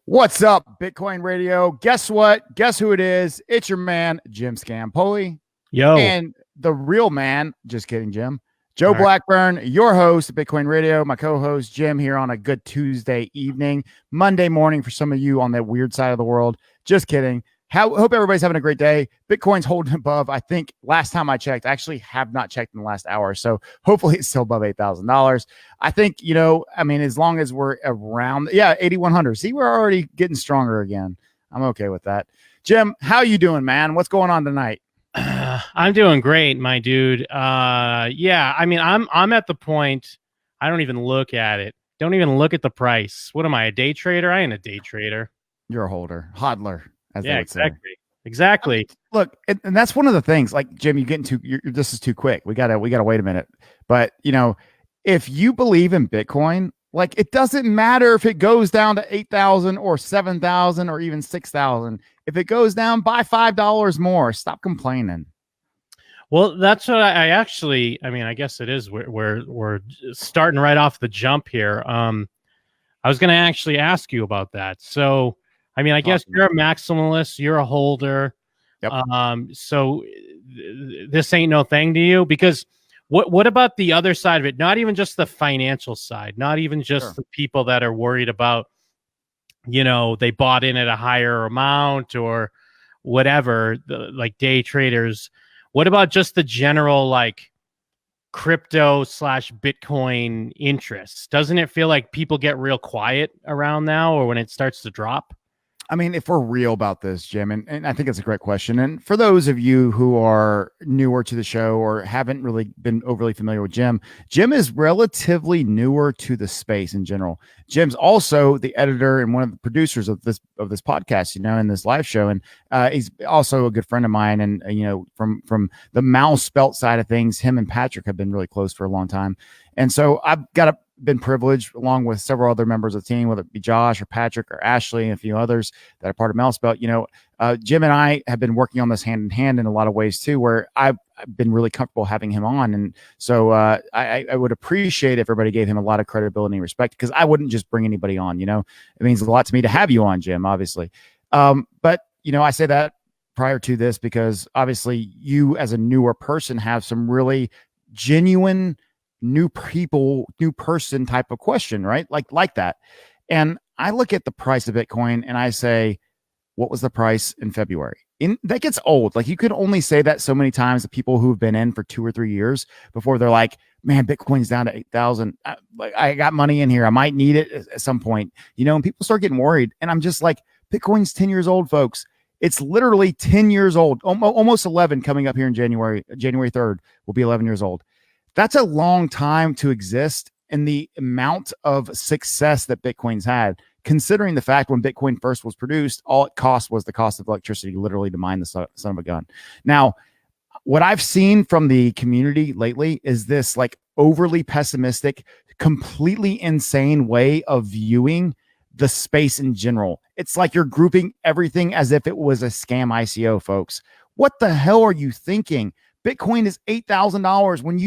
What's up, Bitcoin Radio? Guess what? Guess who it is? It's your man, Jim Scampoli. Yo. And the real man, just kidding, Jim, Joe All right. Blackburn, your host of Bitcoin Radio, my co-host, Jim, here on a good Tuesday evening, Monday morning for some of you on that weird side of the world. Just kidding. Hope everybody's having a great day. Bitcoin's holding above. I think last time I checked, I actually have not checked in the last hour. So hopefully it's still above $8,000. I think, as long as we're around, 8,100. See, we're already getting stronger again. I'm okay with that. Jim, how you doing, man? What's going on tonight? I'm doing great, my dude. I'm at the point I don't even look at it. Don't even look at the price. What am I, a day trader? I ain't a day trader. You're a holder, hodler. Yeah, exactly. Look, and that's one of the things. Like, Jim, you get into this is too quick. We gotta wait a minute. But if you believe in Bitcoin, like, it doesn't matter if it goes down to 8,000 or 7,000 or even 6,000. If it goes down by $5 more, stop complaining. Well, that's what I guess it is. We're starting right off the jump here. I was going to actually ask you about that. So, I guess you're a maximalist, you're a holder. Yep. So this ain't no thing to you, because what about the other side of it? Not even just the financial side, not even just the people that are worried about, they bought in at a higher amount or whatever, like day traders. What about just the general, like, crypto / Bitcoin interests? Doesn't it feel like people get real quiet around now, or when it starts to drop? If we're real about this, Jim, and I think it's a great question. And for those of you who are newer to the show or haven't really been overly familiar with Jim is relatively newer to the space in general. Jim's also the editor and one of the producers of this podcast, in this live show. And he's also a good friend of mine. And, from the mouse belt side of things, him and Patrick have been really close for a long time. And so I've been privileged, along with several other members of the team, whether it be Josh or Patrick or Ashley and a few others that are part of Mouse Belt. Jim and I have been working on this hand in hand in a lot of ways too, where I've been really comfortable having him on. And so I would appreciate if everybody gave him a lot of credibility and respect, because I wouldn't just bring anybody on. It means a lot to me to have you on, Jim, obviously. But I say that prior to this because obviously you, as a newer person, have some really genuine new person type of question, right? Like that. And I look at the price of Bitcoin and I say, what was the price in February? That gets old. Like, you could only say that so many times to people who've been in for 2 or 3 years before they're like, man, Bitcoin's down to 8,000. I got money in here. I might need it at some point, and people start getting worried. And I'm just like, Bitcoin's 10 years old, folks. It's literally 10 years old, almost 11, coming up here in January 3rd will be 11 years old. That's a long time to exist, and the amount of success that Bitcoin's had, considering the fact when Bitcoin first was produced, all it cost was the cost of electricity, literally, to mine the son of a gun. Now, what I've seen from the community lately is this, like, overly pessimistic, completely insane way of viewing the space in general. It's like you're grouping everything as if it was a scam ICO, folks. What the hell are you thinking? Bitcoin is $8,000. When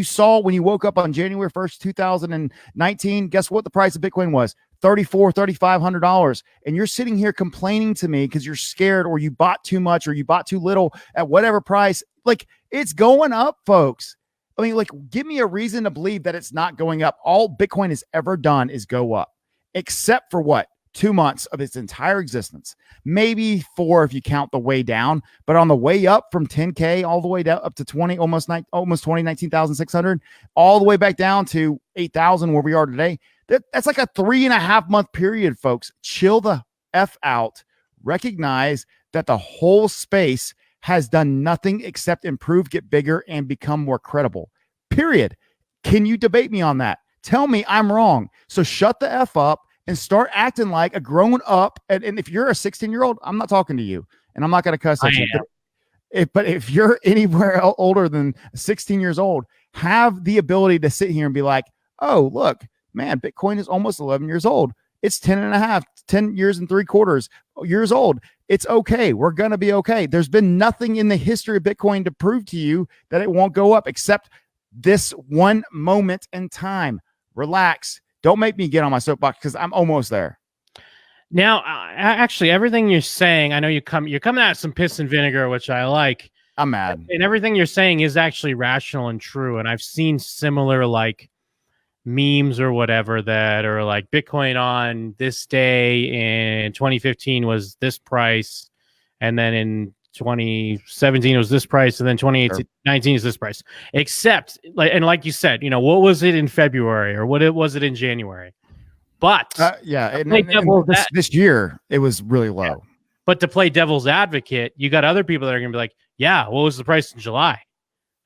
you woke up on January 1st, 2019, guess what the price of Bitcoin was? $3,500. And you're sitting here complaining to me because you're scared, or you bought too much, or you bought too little at whatever price. Like, it's going up, folks. Give me a reason to believe that it's not going up. All Bitcoin has ever done is go up, except for what? 2 months of its entire existence, maybe 4 if you count the way down. But on the way up from 10K all the way down up to 19,600, all the way back down to 8,000 where we are today. That's like a 3.5 month period, folks. Chill the F out. Recognize that the whole space has done nothing except improve, get bigger, and become more credible. Period. Can you debate me on that? Tell me I'm wrong. So shut the F up and start acting like a grown up. And if you're a 16-year-old, I'm not talking to you, and I'm not going to cuss at you. But if you're anywhere older than 16 years old, have the ability to sit here and be like, oh, look, man, Bitcoin is almost 11 years old. It's 10 years and 3/4 years old. It's okay. We're going to be okay. There's been nothing in the history of Bitcoin to prove to you that it won't go up, except this one moment in time. Relax. Don't make me get on my soapbox, because I'm almost there. Now, actually, everything you're saying, I know you're coming out some piss and vinegar, which I like. I'm mad. And everything you're saying is actually rational and true. And I've seen similar like memes or whatever that are like Bitcoin on this day in 2015 was this price, and then in 2017 it was this price, and then 2019 is this price. Except like you said, what was it in February or what was it in January? But this year it was really low. Yeah. But to play devil's advocate, you got other people that are going to be like, yeah, what was the price in July?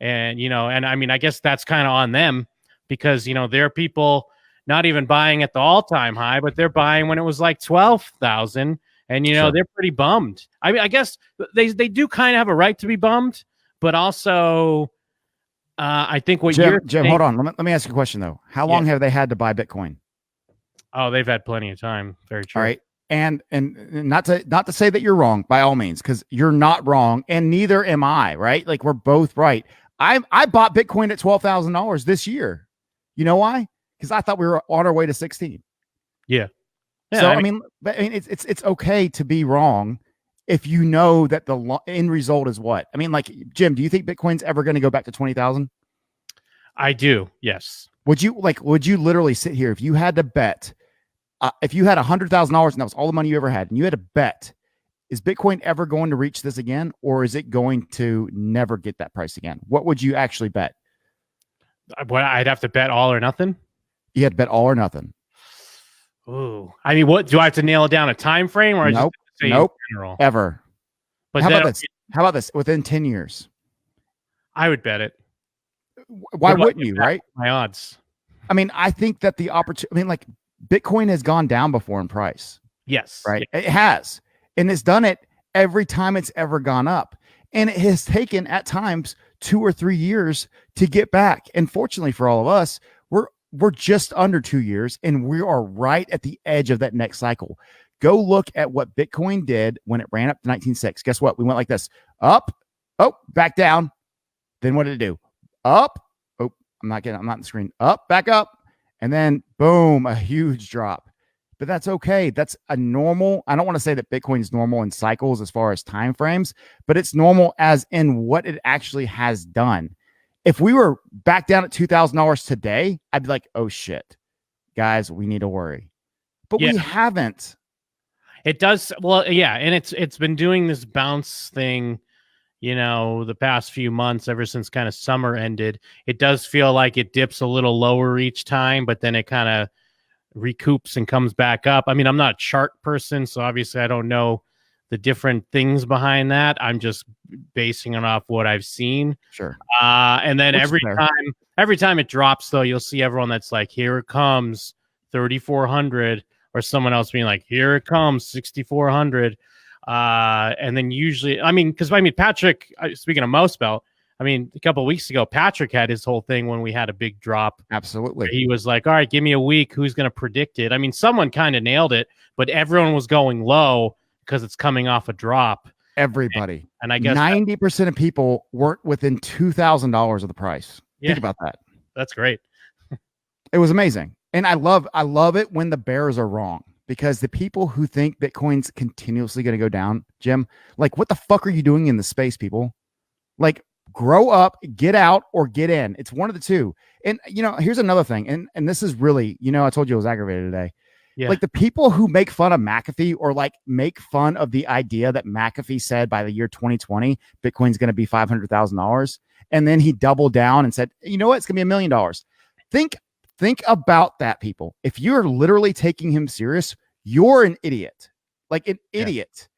And, and I mean, I guess that's kind of on them because, there are people not even buying at the all-time high, but they're buying when it was like 12,000. And, Sure. They're pretty bummed. I mean, I guess they do kind of have a right to be bummed, but also I think what Jim, hold on. Let me ask you a question, though. How long have they had to buy Bitcoin? Oh, they've had plenty of time. Very true. All right. And not to say that you're wrong by all means, because you're not wrong, and neither am I, right? Like we're both right. I bought Bitcoin at $12,000 this year. You know why? Because I thought we were on our way to 16. Yeah. So I mean, it's okay to be wrong if you know that the end result is what. I mean, like Jim, do you think Bitcoin's ever going to go back to 20,000? I do. Yes. Would you literally sit here if you had to bet? If you had $100,000 and that was all the money you ever had, and you had to bet, is Bitcoin ever going to reach this again, or is it going to never get that price again? What would you actually bet? Well, I'd have to bet all or nothing. You had to bet all or nothing. Ooh, I mean, what do I have to nail down a time frame, or nope, just nope, in general? Ever. But how about this? Within 10 years, I would bet it. Why wouldn't you? Right? My odds. I mean, I think that the opportunity. I mean, like Bitcoin has gone down before in price. Yes. Right. Yes. It has, and it's done it every time it's ever gone up, and it has taken at times 2 or 3 years to get back. And fortunately for all of us, we're just under 2 years, and we are right at the edge of that next cycle. Go look at what Bitcoin did when it ran up to 19.6. Guess what? We went like this: up, oh, back down. Then what did it do? Up. Oh, I'm not in the screen. Up, back up, and then boom, a huge drop. But that's okay. That's a normal. I don't want to say that Bitcoin is normal in cycles as far as time frames, but it's normal as in what it actually has done. If we were back down at $2,000 today, I'd be like, oh shit, guys, we need to worry. But we haven't. It does. Well, yeah. And it's been doing this bounce thing, the past few months, ever since kind of summer ended. It does feel like it dips a little lower each time, but then it kind of recoups and comes back up. I mean, I'm not a chart person, so obviously I don't know the different things behind that. I'm just basing it off what I've seen. Sure. And then every time it drops, though, you'll see everyone that's like, here it comes, 3,400, or someone else being like, here it comes, 6,400. And then usually, because Patrick, speaking of Mouse Belt, a couple of weeks ago, Patrick had his whole thing when we had a big drop. Absolutely. He was like, all right, give me a week. Who's going to predict it? Someone kind of nailed it, but everyone was going low because it's coming off a drop. Everybody. And I guess 90% of people weren't within $2,000 of the price. Yeah. Think about that. That's great. It was amazing. And I love it when the bears are wrong, because the people who think Bitcoin's continuously going to go down, Jim, like, what the fuck are you doing in the space, people? Like, grow up, get out, or get in. It's one of the two. And, here's another thing. And this is really, I told you I was aggravated today. Yeah. Like the people who make fun of McAfee, or like make fun of the idea that McAfee said by the year 2020, Bitcoin's going to be $500,000. And then he doubled down and said, you know what? It's going to be $1 million. Think about that, people. If you're literally taking him serious, you're an idiot, like an idiot.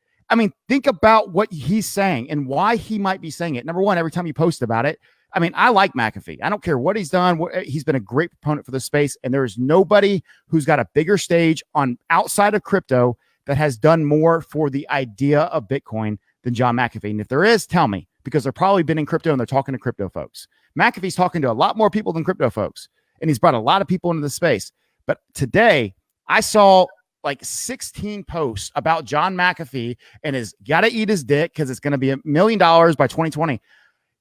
Think about what he's saying and why he might be saying it. Number one, every time you post about it, I like McAfee. I don't care what he's done. He's been a great proponent for this space. And there is nobody who's got a bigger stage on outside of crypto that has done more for the idea of Bitcoin than John McAfee. And if there is, tell me, because they're probably been in crypto and they're talking to crypto folks. McAfee's talking to a lot more people than crypto folks, and he's brought a lot of people into the space. But today I saw like 16 posts about John McAfee and his got to eat his dick because it's going to be $1 million by 2020.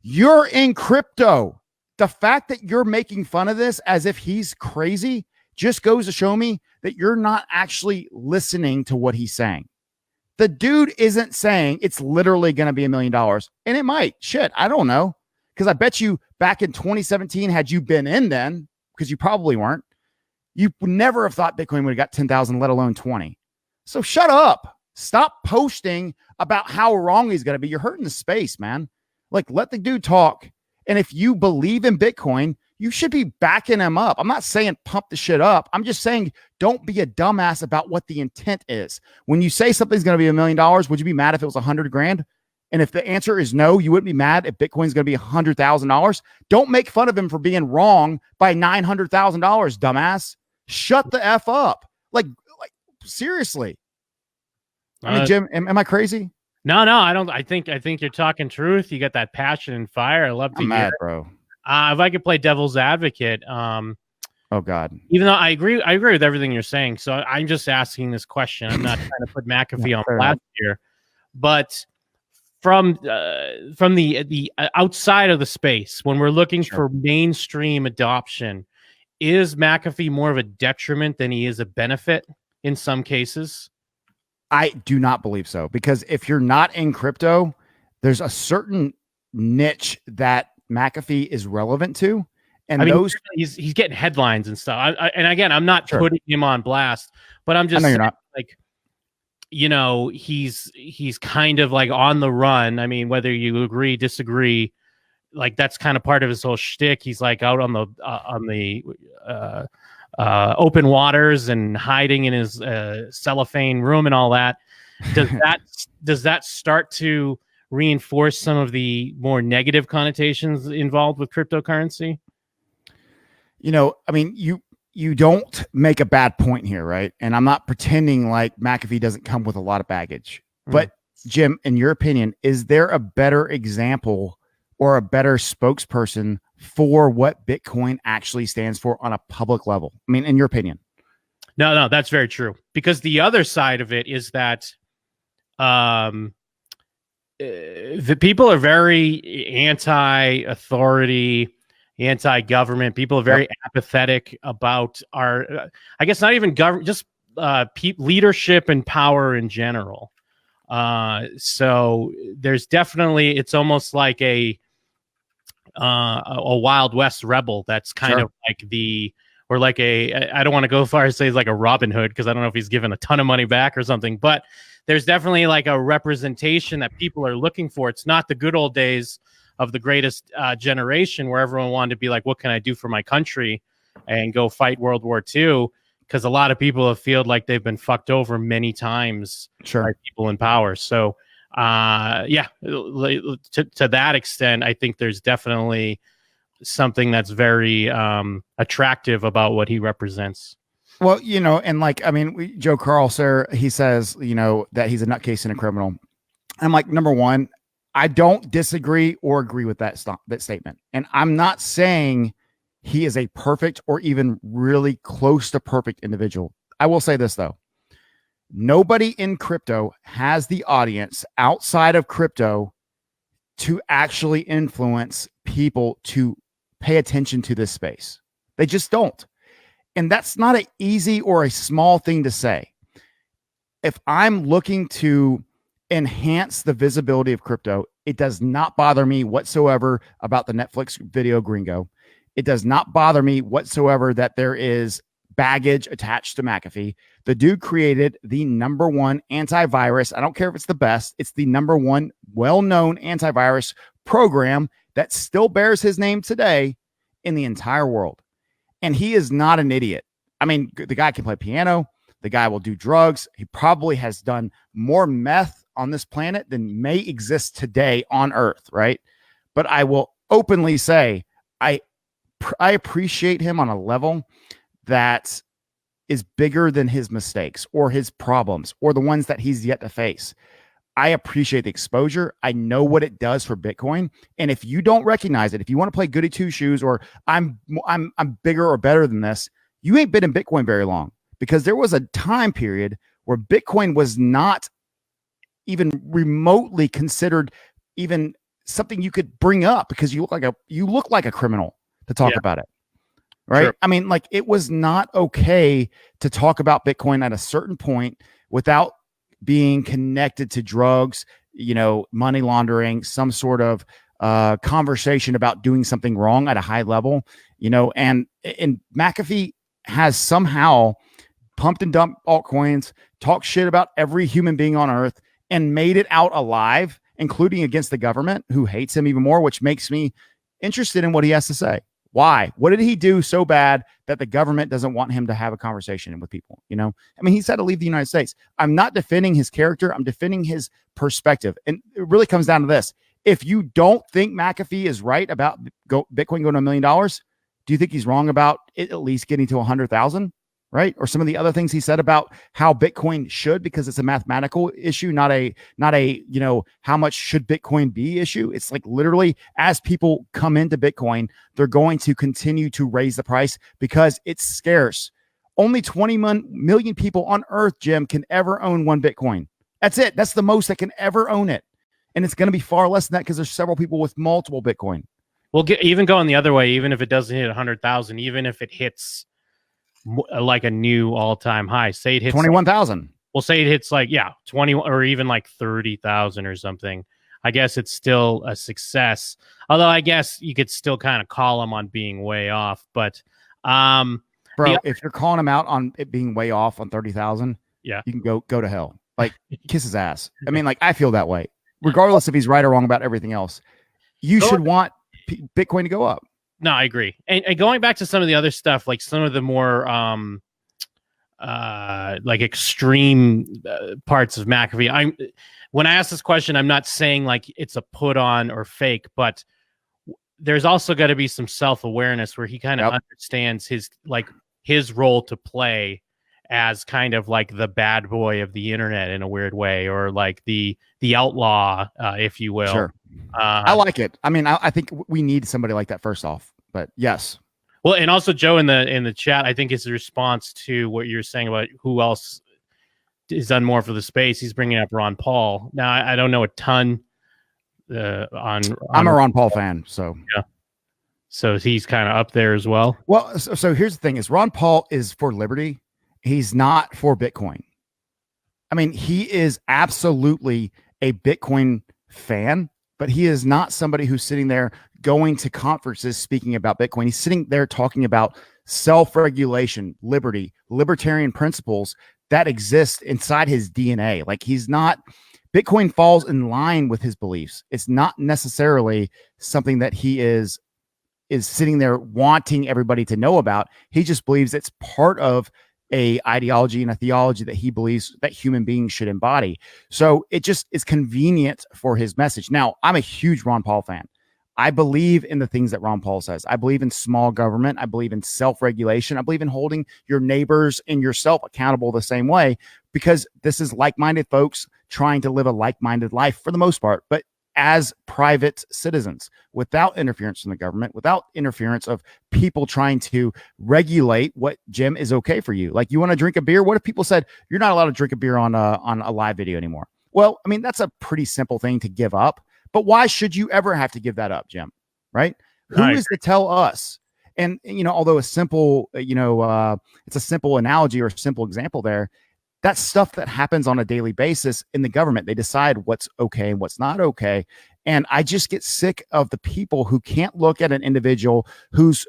You're in crypto. The fact that you're making fun of this as if he's crazy, just goes to show me that you're not actually listening to what he's saying. The dude isn't saying it's literally going to be $1 million, and it might. Shit, I don't know. Because I bet you back in 2017, had you been in then, because you probably weren't, you would never have thought Bitcoin would have got 10,000, let alone 20. So shut up. Stop posting about how wrong he's going to be. You're hurting the space, man. Like, let the dude talk. And if you believe in Bitcoin, you should be backing him up. I'm not saying pump the shit up. I'm just saying don't be a dumbass about what the intent is. When you say something's going to be $1 million, would you be mad if it was 100 grand? And if the answer is no, you wouldn't be mad if Bitcoin's going to be $100,000. Don't make fun of him for being wrong by $900,000, dumbass. Shut the F up. Like seriously. I mean, Jim, am I crazy? No, I don't. I think you're talking truth. You got that passion and fire. I love to hear mad, it. Bro. If I could play devil's advocate, oh God, even though I agree with everything you're saying. So I'm just asking this question. I'm not trying to put McAfee on blast here, but from the outside of the space, when we're looking for mainstream adoption, is McAfee more of a detriment than he is a benefit in some cases? I do not believe so, because if you're not in crypto, there's a certain niche that McAfee is relevant to, and I mean, he's getting headlines and stuff. And again, I'm not putting him on blast, but I'm just saying, like, you know, he's kind of like on the run. I mean, whether you agree, disagree, like that's kind of part of his whole shtick. He's like out on the open waters and hiding in his cellophane room and all that. Does that start to reinforce some of the more negative connotations involved with cryptocurrency? You know, I mean, you don't make a bad point here, right? And I'm not pretending like McAfee doesn't come with a lot of baggage. But Jim, in your opinion, is there a better example or a better spokesperson for what Bitcoin actually stands for on a public level? I mean, in your opinion? No, that's very true. Because the other side of it is that the people are very anti-authority, anti-government. People are very apathetic about our, I guess not even government, just leadership and power in general. So there's definitely, it's almost like a Wild West rebel. That's kind of like or like I don't want to go far as say it's like a Robin Hood, because I don't know if he's given a ton of money back or something, but there's definitely like a representation that people are looking for. It's not the good old days of the greatest generation where everyone wanted to be like, what can I do for my country and go fight World War II? Because a lot of people have felt like they've been fucked over many times by people in power. So to that extent, I think there's definitely something that's very attractive about what he represents. Well, you know, and like, I mean, Joe Carl, sir, he says, you know, that he's a nutcase and a criminal. I'm like, number one, I don't disagree or agree with that statement. And I'm not saying he is a perfect or even really close to perfect individual. I will say this, though. Nobody in crypto has the audience outside of crypto to actually influence people to pay attention to this space. They just don't. And that's not an easy or a small thing to say. If I'm looking to enhance the visibility of crypto, it does not bother me whatsoever about the Netflix video gringo. It does not bother me whatsoever that there is baggage attached to McAfee. The dude created the number one antivirus. I don't care if it's the best. It's the number one well-known antivirus program that still bears his name today in the entire world. And he is not an idiot. I mean, the guy can play piano. The guy will do drugs. He probably has done more meth on this planet than may exist today on Earth, right? But I will openly say I appreciate him on a level that is bigger than his mistakes or his problems or the ones that he's yet to face. I appreciate the exposure. I know what it does for Bitcoin. And if you don't recognize it, if you want to play goody two shoes or I'm bigger or better than this, you ain't been in Bitcoin very long, because there was a time period where Bitcoin was not even remotely considered even something you could bring up, because you look like a criminal to talk about it. right? Sure. I mean, like, it was not okay to talk about Bitcoin at a certain point without being connected to drugs, money laundering, some sort of conversation about doing something wrong at a high level, and McAfee has somehow pumped and dumped altcoins, talked shit about every human being on earth, and made it out alive, including against the government, who hates him even more, which makes me interested in what he has to say. Why? What did he do so bad that the government doesn't want him to have a conversation with people? I mean, he's had to leave the United States. I'm not defending his character. I'm defending his perspective. And it really comes down to this. If you don't think McAfee is right about Bitcoin going to $1 million, do you think he's wrong about it at least getting to 100,000? Right? Or some of the other things he said about how Bitcoin should, because it's a mathematical issue, not a, how much should Bitcoin be issue. It's like literally as people come into Bitcoin, they're going to continue to raise the price because it's scarce. Only 21 million people on earth, Jim, can ever own one Bitcoin. That's it. That's the most that can ever own it. And it's going to be far less than that because there's several people with multiple Bitcoin. Well, even going the other way, even if it doesn't hit 100,000, even if it hits like a new all-time high, say it hits 21,000. We'll say it hits 20 or even 30,000 or something. I guess it's still a success. Although I guess you could still kind of call him on being way off. But bro, if you're calling him out on it being way off on 30,000, yeah, you can go to hell. Like, kiss his ass. I mean, I feel that way, regardless if he's right or wrong about everything else. You should want Bitcoin to go up. No, I agree. And going back to some of the other stuff, like some of the more extreme parts of McAfee. When I ask this question, I'm not saying it's a put on or fake, but there's also got to be some self-awareness where he kind of understands his role to play as kind of the bad boy of the internet in a weird way, or the outlaw, if you will. Sure. I like it. I mean, I think we need somebody like that first off, but yes. Well, and also Joe in the chat, I think his response to what you're saying about who else has done more for the space. He's bringing up Ron Paul. Now, I don't know a ton on. I'm a Ron Paul fan, so yeah. So he's kind of up there as well. Well, so here's the thing: is Ron Paul is for liberty. He's not for Bitcoin. I mean, he is absolutely a Bitcoin fan, but he is not somebody who's sitting there going to conferences speaking about Bitcoin. He's sitting there talking about self-regulation, liberty, libertarian principles that exist inside his DNA. He's not, Bitcoin falls in line with his beliefs. It's not necessarily something that he is sitting there wanting everybody to know about. He just believes it's part of a ideology and a theology that he believes that human beings should embody. So it just is convenient for his message. Now, I'm a huge Ron Paul fan. I believe in the things that Ron Paul says. I believe in small government. I believe in self-regulation. I believe in holding your neighbors and yourself accountable the same way, because this is like-minded folks trying to live a like-minded life for the most part, but as private citizens, without interference from the government, without interference of people trying to regulate what, Jim, is okay for you. You want to drink a beer? What if people said you're not allowed to drink a beer on a live video anymore? Well, I mean, that's a pretty simple thing to give up, but why should you ever have to give that up, Jim? Right? Who is to tell us? And, although a simple, it's a simple analogy or a simple example there, that's stuff that happens on a daily basis in the government. They decide what's okay and what's not okay. And I just get sick of the people who can't look at an individual who's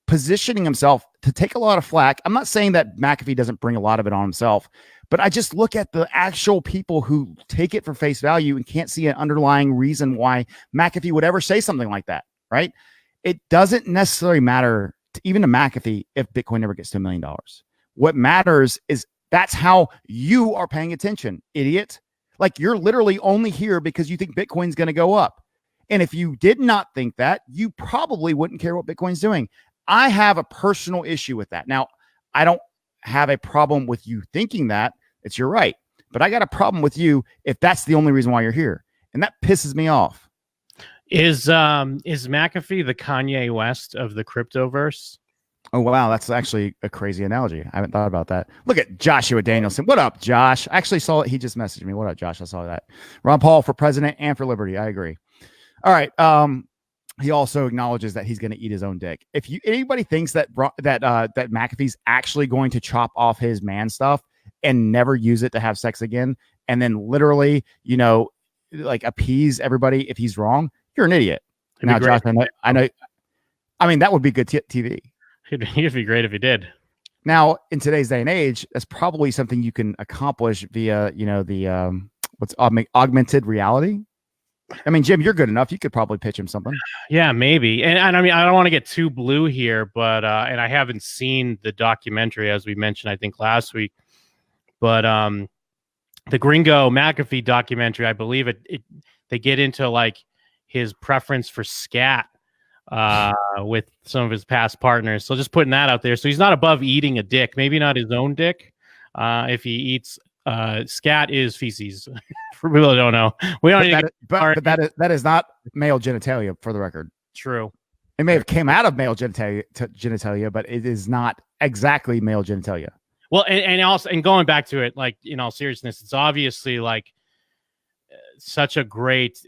positioning himself to take a lot of flack. I'm not saying that McAfee doesn't bring a lot of it on himself, but I just look at the actual people who take it for face value and can't see an underlying reason why McAfee would ever say something like that, right? It doesn't necessarily matter even to McAfee if Bitcoin never gets to $1 million. What matters is that's how you are paying attention, idiot. You're literally only here because you think Bitcoin's going to go up. And if you did not think that, you probably wouldn't care what Bitcoin's doing. I have a personal issue with that. Now, I don't have a problem with you thinking that. It's your right. But I got a problem with you if that's the only reason why you're here. And that pisses me off. Is McAfee the Kanye West of the cryptoverse? Oh, wow. That's actually a crazy analogy. I haven't thought about that. Look at Joshua Danielson. What up, Josh? I actually saw it. He just messaged me. What up, Josh? I saw that. Ron Paul for president and for liberty. I agree. All right. he also acknowledges that he's going to eat his own dick. If anybody thinks that McAfee's actually going to chop off his man stuff and never use it to have sex again, and then literally, like appease everybody if he's wrong, you're an idiot. Now, Josh, I know. I mean, that would be good TV. It'd be great if he did. Now, in today's day and age, that's probably something you can accomplish via, the what's augmented reality. I mean, Jim, you're good enough. You could probably pitch him something. Yeah, maybe. And I mean, I don't want to get too blue here, but and I haven't seen the documentary, as we mentioned, I think last week. But the Gringo McAfee documentary, I believe they get into like his preference for scat with some of his past partners. So just putting that out there. So he's not above eating a dick, maybe not his own dick. If he eats scat is feces. For people that don't know, we don't. But that is not male genitalia, for the record. True. It may have came out of male genitalia, but it is not exactly male genitalia. Well, and also, and going back to it, like, in all seriousness, it's obviously like such a great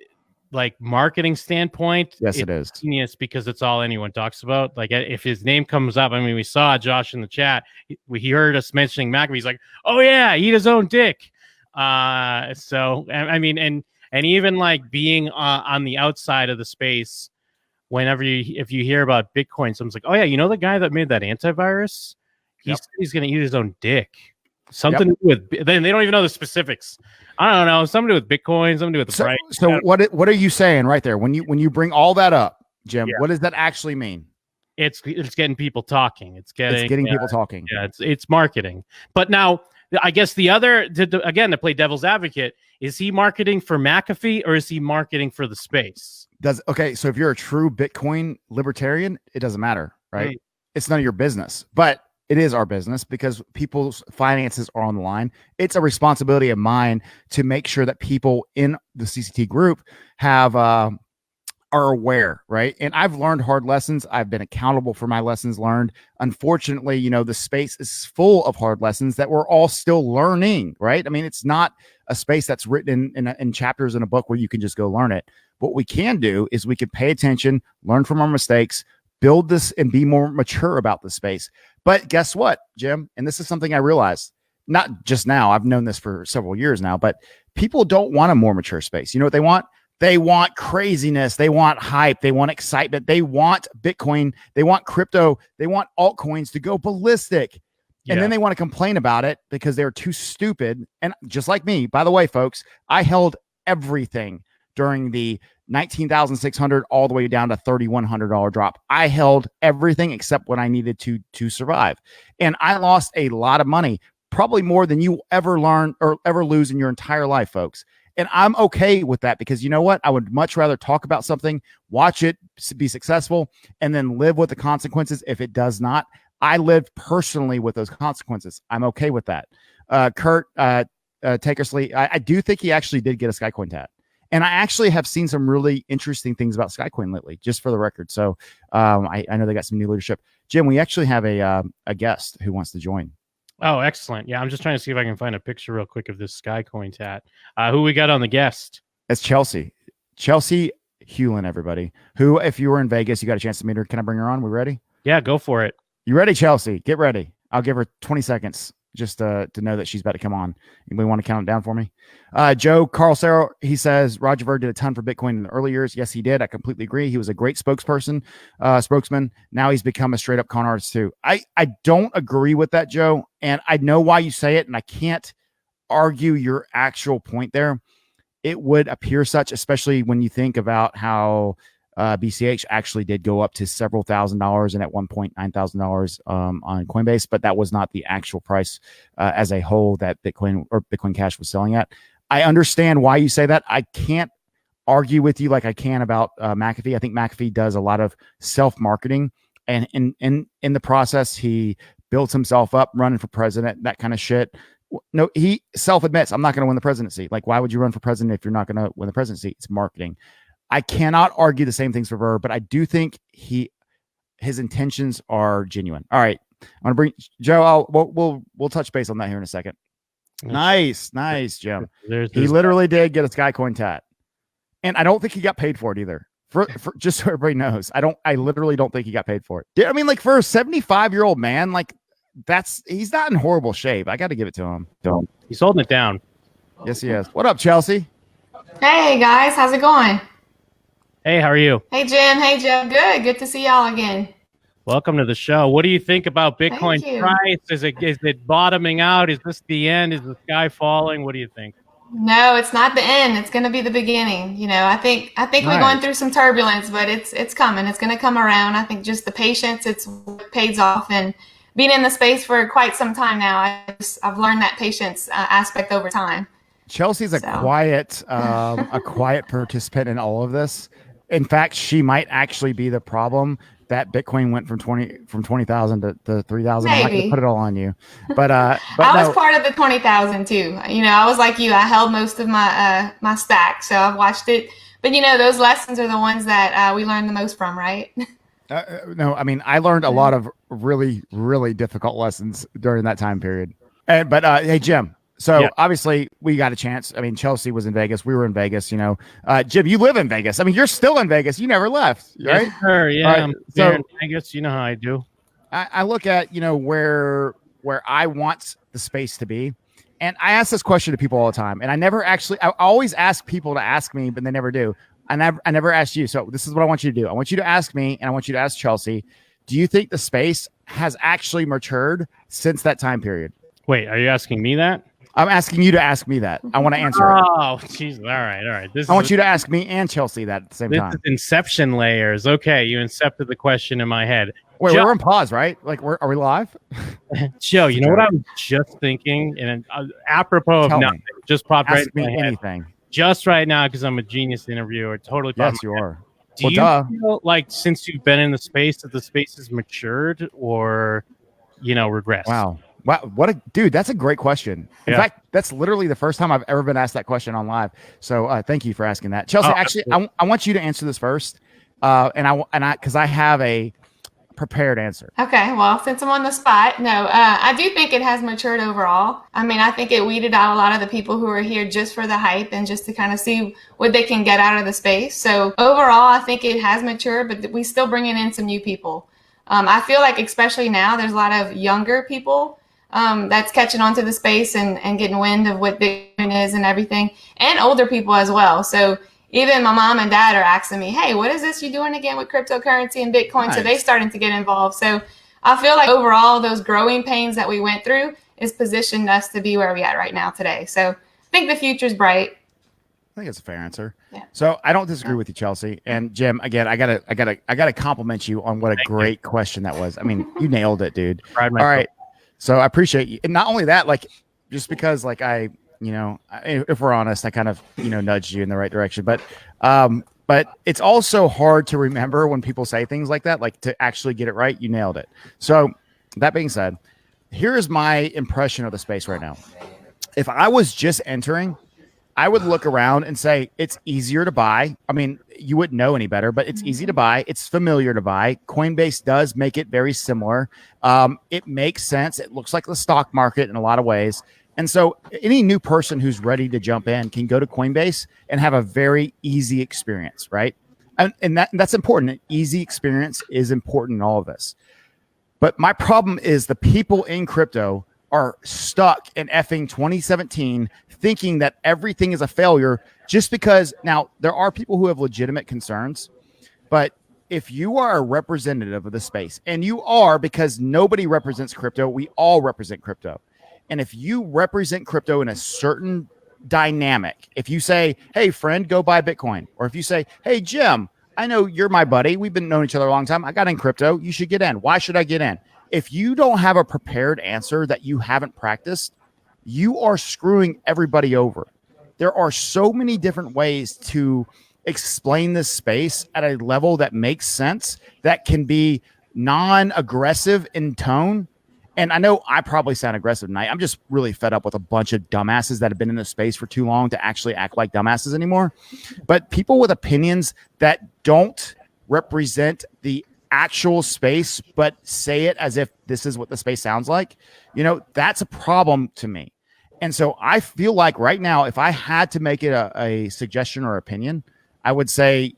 like marketing standpoint. Yes, it is genius, because it's all anyone talks about. Like, if his name comes up, I mean, we saw Josh in the chat. He heard us mentioning McAfee. He's like, "Oh yeah, eat his own dick." So I mean, and even like being on the outside of the space, whenever if you hear about Bitcoin, someone's like, "Oh yeah, the guy that made that antivirus? He's going to eat his own dick." Something to do with, then they don't even know the specifics. I don't know. Something to do with Bitcoin, something to do with the price. So what are you saying right there? When you bring all that up, Jim, what does that actually mean? It's getting people talking. It's getting people talking. Yeah, it's marketing. But now, I guess the other, again, to play devil's advocate, is he marketing for McAfee or is he marketing for the space? So if you're a true Bitcoin libertarian, it doesn't matter, right? It's none of your business. But it is our business because people's finances are on the line. It's a responsibility of mine to make sure that people in the CCT group are aware, right? And I've learned hard lessons. I've been accountable for my lessons learned. Unfortunately, the space is full of hard lessons that we're all still learning, right? I mean, it's not a space that's written in chapters in a book where you can just go learn it. What we can do is we can pay attention, learn from our mistakes, build this, and be more mature about the space. But guess what, Jim? And this is something I realized, not just now, I've known this for several years now, but people don't want a more mature space. You know what they want? They want craziness. They want hype. They want excitement. They want Bitcoin. They want crypto. They want altcoins to go ballistic. And then they want to complain about it because they're too stupid. And just like me, by the way, folks, I held everything during the 19,600 all the way down to $3,100 drop. I held everything except what I needed to survive. And I lost a lot of money, probably more than you ever learn or ever lose in your entire life, folks. And I'm okay with that because you know what? I would much rather talk about something, watch it be successful, and then live with the consequences if it does not. I lived personally with those consequences. I'm okay with that. Kurt Takersley, I do think he actually did get a Skycoin tat. And I actually have seen some really interesting things about Skycoin lately, just for the record. So I know they got some new leadership. Jim, we actually have a guest who wants to join. Oh, excellent. Yeah, I'm just trying to see if I can find a picture real quick of this Skycoin tat. Who we got on the guest? It's Chelsea Hulin, everybody. Who, if you were in Vegas, you got a chance to meet her. Can I bring her on? We ready? Yeah, go for it. You ready, Chelsea? Get ready. I'll give her 20 seconds just to know that she's about to come on. Anybody want to count it down for me? Joe Carlsero, he says, Roger Ver did a ton for Bitcoin in the early years. Yes, he did. I completely agree. He was a great spokesman. Now he's become a straight up con artist too. I don't agree with that, Joe. And I know why you say it, and I can't argue your actual point there. It would appear such, especially when you think about how BCH actually did go up to several $1,000s and at one point $9,000 on Coinbase, but that was not the actual price as a whole that Bitcoin or Bitcoin Cash was selling at. I understand why you say that. I can't argue with you like I can about McAfee. I think McAfee does a lot of self-marketing, and in the process, he builds himself up running for president, that kind of shit. No, he self-admits, I'm not going to win the presidency. Like, why would you run for president if you're not going to win the presidency? It's marketing. I cannot argue the same things for Ver, but I do think his intentions are genuine. All right, I'm gonna bring Joe. We'll touch base on that here in a second. Nice, Jim. He literally did get a Skycoin tat, and I don't think he got paid for it either. For just so everybody knows, I literally don't think he got paid for it. I mean, like for a 75-year-old man, like he's not in horrible shape. I got to give it to him. He's holding it down. Yes, he is. What up, Chelsea? Hey guys, how's it going? Hey, how are you? Hey Jim, hey Joe. Good to see y'all again. Welcome to the show. What do you think about Bitcoin Thank you. price? Is it bottoming out? Is this the end? Is the sky falling? What do you think? No, it's not the end. It's going to be the beginning. You know, I think we're going through some turbulence, but it's coming. It's going to come around. I think just the patience, it's what pays off. And being in the space for quite some time now, I've learned that patience aspect over time. Chelsea's a quiet participant in all of this. In fact, she might actually be the problem that Bitcoin went from 20,000 to 3,000. I'm not going to put it all on you, but I was part of the 20,000 too. You know, I was like you. I held most of my my stack, so I've watched it. But you know, those lessons are the ones that we learn the most from, right? No, I mean, I learned a lot of really, really difficult lessons during that time period. But hey, Jim. So obviously we got a chance. I mean, Chelsea was in Vegas. We were in Vegas, you know. Jim, you live in Vegas. I mean, you're still in Vegas. You never left, right? Yes, sir. Yeah, I'm there in Vegas. You know how I do. I look at, you know, where I want the space to be. And I ask this question to people all the time. And I always ask people to ask me, but they never do. I never asked you. So this is what I want you to do. I want you to ask me, and I want you to ask Chelsea, do you think the space has actually matured since that time period? Wait, are you asking me that? I'm asking you to ask me that. I want to answer it. Oh, jeez. All right. I want you to ask me and Chelsea that at the same time. This is inception layers. Okay, you incepted the question in my head. Wait, Joe, we're in pause, right? Like, are we live? Joe, you know what I was just thinking? And apropos of nothing, just popped right in my head. Anything. Just right now, because I'm a genius interviewer. Totally. Yes, you are. Do you feel like since you've been in the space that the space has matured or, you know, regressed? Wow, what a dude! That's a great question. In fact, that's literally the first time I've ever been asked that question on live. So thank you for asking that, Chelsea. Actually, I want you to answer this first, because I have a prepared answer. Okay, well, since I'm on the spot, no, I do think it has matured overall. I mean, I think it weeded out a lot of the people who are here just for the hype and just to kind of see what they can get out of the space. So overall, I think it has matured, but we still bringing in some new people. I feel like especially now, there's a lot of younger people that's catching on to the space and getting wind of what Bitcoin is and everything, and older people as well. So even my mom and dad are asking me, hey, what is this you're doing again with cryptocurrency and Bitcoin? Nice. So they starting to get involved. So I feel like overall, those growing pains that we went through is positioned us to be where we at right now today. So I think the future's bright. I think it's a fair answer. Yeah. So I don't disagree with you, Chelsea. And Jim, again, I gotta compliment you on what a great question that was. I mean, you nailed it, dude. All right. So I appreciate you. And not only that, like, just because like if we're honest, I kind of, nudged you in the right direction, but it's also hard to remember when people say things like that, like to actually get it right. You nailed it. So that being said, here is my impression of the space right now. If I was just entering, I would look around and say, it's easier to buy. I mean, you wouldn't know any better, but it's easy to buy. It's familiar to buy. Coinbase does make it very similar. It makes sense. It looks like the stock market in a lot of ways. And so any new person who's ready to jump in can go to Coinbase and have a very easy experience, right? And that's important. An easy experience is important in all of this. But my problem is the people in crypto are stuck in effing 2017 thinking that everything is a failure just because now there are people who have legitimate concerns. But if you are a representative of the space, and you are, because nobody represents crypto, we all represent crypto. And if you represent crypto in a certain dynamic, if you say, hey, friend, go buy Bitcoin. Or if you say, hey, Jim, I know you're my buddy. We've been knowing each other a long time. I got in crypto. You should get in. Why should I get in? If you don't have a prepared answer that you haven't practiced, you are screwing everybody over. There are so many different ways to explain this space at a level that makes sense, that can be non-aggressive in tone. And I know I probably sound aggressive tonight. I'm just really fed up with a bunch of dumbasses that have been in this space for too long to actually act like dumbasses anymore. But people with opinions that don't represent the actual space, but say it as if this is what the space sounds like, that's a problem to me. And so I feel like right now, if I had to make it a suggestion or opinion, I would say,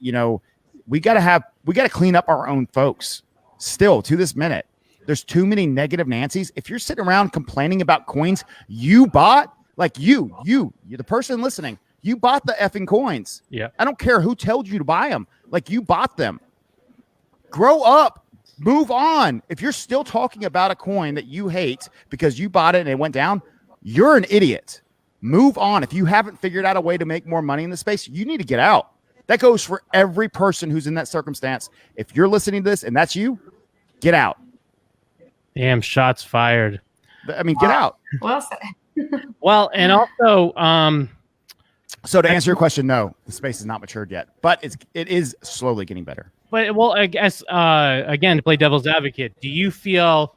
we got to clean up our own folks. Still to this minute, there's too many negative Nancys. If you're sitting around complaining about coins you bought, like you're the person listening, you bought the effing coins. Yeah. I don't care who told you to buy them. Like, you bought them. Grow up. Move on. If you're still talking about a coin that you hate because you bought it and it went down, you're an idiot. Move on. If you haven't figured out a way to make more money in the space, you need to get out. That goes for every person who's in that circumstance. If you're listening to this and that's you, get out. Damn, shots fired. I mean, get out. Well said. Well, and also, so to answer your question, no, the space is not matured yet, but it is slowly getting better. But, well, I guess, again, to play devil's advocate, do you feel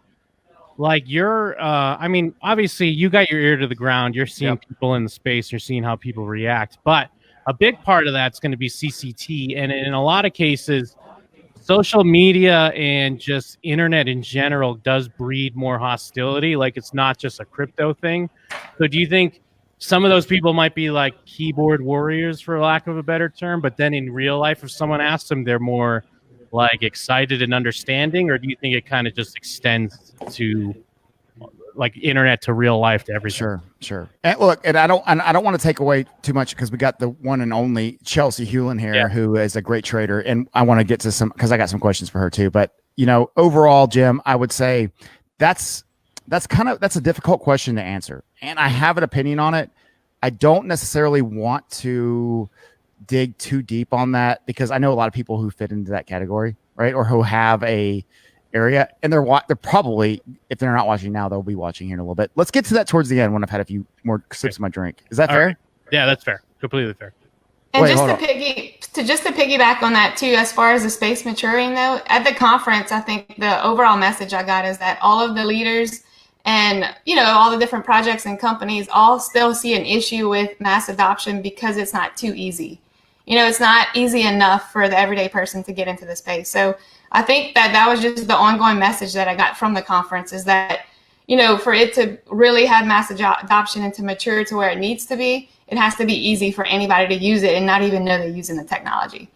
like you're, I mean, obviously you got your ear to the ground. You're seeing people in the space. You're seeing how people react. But a big part of that's going to be CCT. And in a lot of cases, social media and just internet in general does breed more hostility. Like, it's not just a crypto thing. So do you think some of those people might be like keyboard warriors, for lack of a better term, but then in real life, if someone asks them, they're more like excited and understanding? Or do you think it kind of just extends to like internet to real life to everything? Sure. And look, and I don't want to take away too much because we got the one and only Chelsea Hulin here, who is a great trader, and I want to get to some because I got some questions for her too. But overall, Jim, I would say that's a difficult question to answer, and I have an opinion on it. I don't necessarily want to dig too deep on that because I know a lot of people who fit into that category, right? Or who have a area, and they're probably, if they're not watching now, they'll be watching here in a little bit. Let's get to that towards the end when I've had a few more sips of my drink. Is that fair? Right. Yeah, that's fair. Completely fair. And just to piggyback on that too, as far as the space maturing though, at the conference, I think the overall message I got is that all of the leaders and all the different projects and companies all still see an issue with mass adoption because it's not too easy. It's not easy enough for the everyday person to get into the space. So I think that was just the ongoing message that I got from the conference is that, for it to really have mass adoption and to mature to where it needs to be, it has to be easy for anybody to use it and not even know they're using the technology.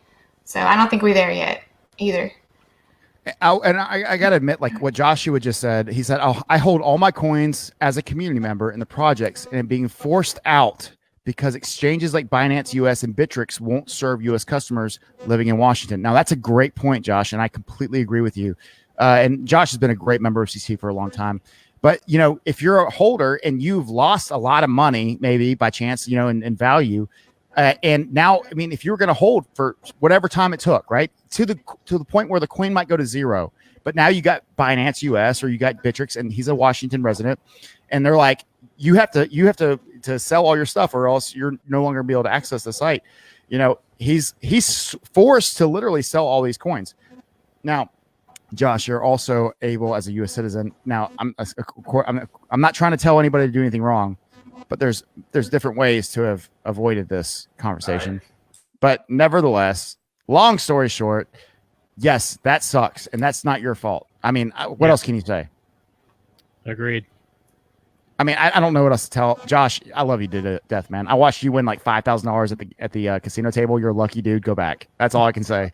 So I don't think we're there yet either. I got to admit, like what Joshua just said, he said, I hold all my coins as a community member in the projects and being forced out because exchanges like Binance US and Bittrex won't serve US customers living in Washington. Now, that's a great point, Josh, and I completely agree with you. And Josh has been a great member of CC for a long time. But, if you're a holder and you've lost a lot of money, maybe by chance, in value, and now, I mean, if you're going to hold for whatever time it took, right, to the point where the coin might go to zero, but now you got Binance US or you got Bittrex, and he's a Washington resident, and they're like, you have to sell all your stuff or else you're no longer gonna be able to access the site. He's forced to literally sell all these coins. Now, Josh, you're also able as a U.S. citizen. Now, I'm not trying to tell anybody to do anything wrong, but there's different ways to have avoided this conversation. Right. But nevertheless, long story short, yes, that sucks, and that's not your fault. I mean, what else can you say? Agreed. I mean, I don't know what else to tell. Josh, I love you to death, man. I watched you win like $5,000 at the casino table. You're a lucky dude. Go back. That's all I can say.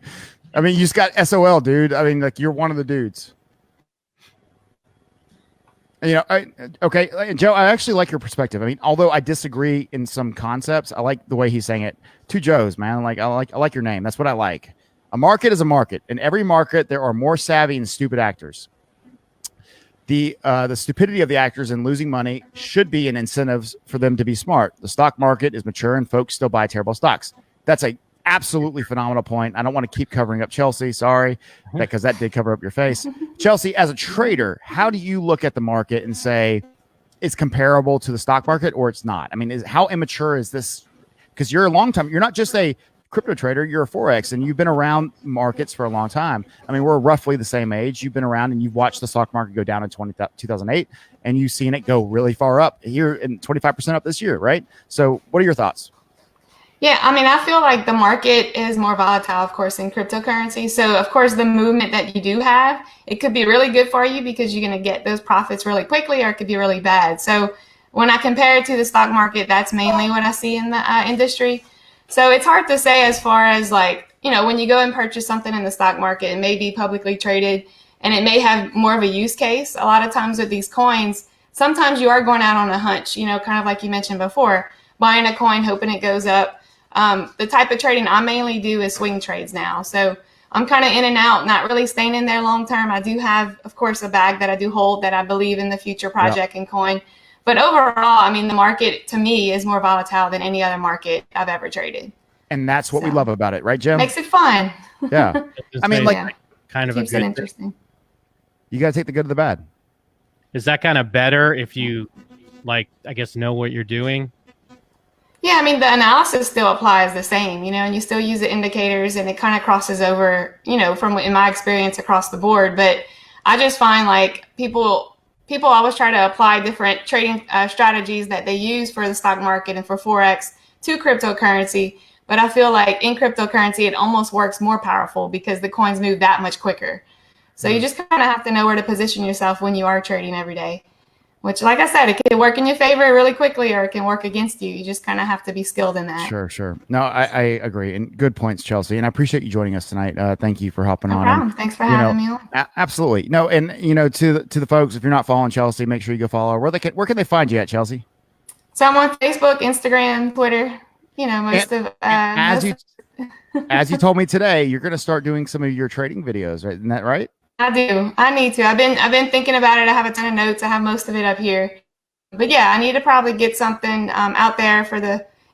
I mean, you just got SOL, dude. I mean, like, you're one of the dudes. Okay, Joe, I actually like your perspective. I mean, although I disagree in some concepts, I like the way he's saying it. Two Joes, man. Like, I like your name. That's what I like. A market is a market. In every market, there are more savvy and stupid actors. The stupidity of the actors in losing money should be an incentive for them to be smart. The stock market is mature and folks still buy terrible stocks. That's a absolutely phenomenal point. I don't want to keep covering up Chelsea. Sorry, because that did cover up your face. Chelsea, as a trader, how do you look at the market and say it's comparable to the stock market or it's not? I mean, how immature is this? Because you're a long time. You're not just a crypto trader, you're a Forex, and you've been around markets for a long time. I mean, we're roughly the same age. You've been around and you've watched the stock market go down in 2008, and you've seen it go really far up here and 25% up this year, right? So what are your thoughts? Yeah, I mean, I feel like the market is more volatile, of course, in cryptocurrency. So, of course, the movement that you do have, it could be really good for you because you're going to get those profits really quickly, or it could be really bad. So when I compare it to the stock market, that's mainly what I see in the industry. So it's hard to say as far as like when you go and purchase something in the stock market, it may be publicly traded and it may have more of a use case. A lot of times with these coins, sometimes you are going out on a hunch, kind of like you mentioned before, buying a coin, hoping it goes up. The type of trading I mainly do is swing trades now. So I'm kind of in and out, not really staying in there long term. I do have, of course, a bag that I do hold that I believe in the future project and coin. But overall, I mean, the market to me is more volatile than any other market I've ever traded. And that's what we love about it, right, Jim? Makes it fun. Yeah. I mean, kind of keeps it interesting. You got to take the good to the bad. Is that kind of better if you, I guess, know what you're doing? Yeah, I mean, the analysis still applies the same, and you still use the indicators and it kind of crosses over, from in my experience across the board. But I just find people always try to apply different trading strategies that they use for the stock market and for Forex to cryptocurrency. But I feel like in cryptocurrency, it almost works more powerful because the coins move that much quicker. So you just kind of have to know where to position yourself when you are trading every day. Which, like I said, it can work in your favor really quickly or it can work against you. You just kind of have to be skilled in that. Sure. No, I agree. And good points, Chelsea. And I appreciate you joining us tonight. Thank you for hopping on. No problem. Thanks for having me on. Absolutely. No, and, to the folks, if you're not following Chelsea, make sure you go follow her. Where can they find you at, Chelsea? So I'm on Facebook, Instagram, Twitter, as you told me today, you're going to start doing some of your trading videos, right? Isn't that right? I do. I need to. I've been thinking about it. I have a ton of notes. I have most of it up here. But yeah, I need to probably get something out there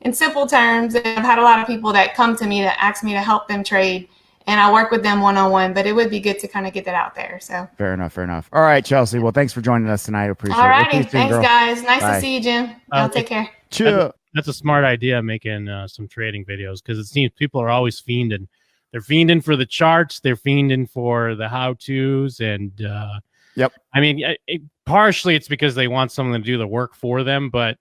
in simple terms. I've had a lot of people that come to me that ask me to help them trade, and I work with them one-on-one, but it would be good to kind of get that out there. So fair enough. All right, Chelsea. Well, thanks for joining us tonight. I appreciate it. All righty. Thanks, guys. Nice to see you, Jim. Y'all take care. Cheers. That's a smart idea, making some trading videos, because it seems people are always fiending. They're fiending for the charts. They're fiending for the how-tos. And yep. I mean, partially it's because they want someone to do the work for them. But,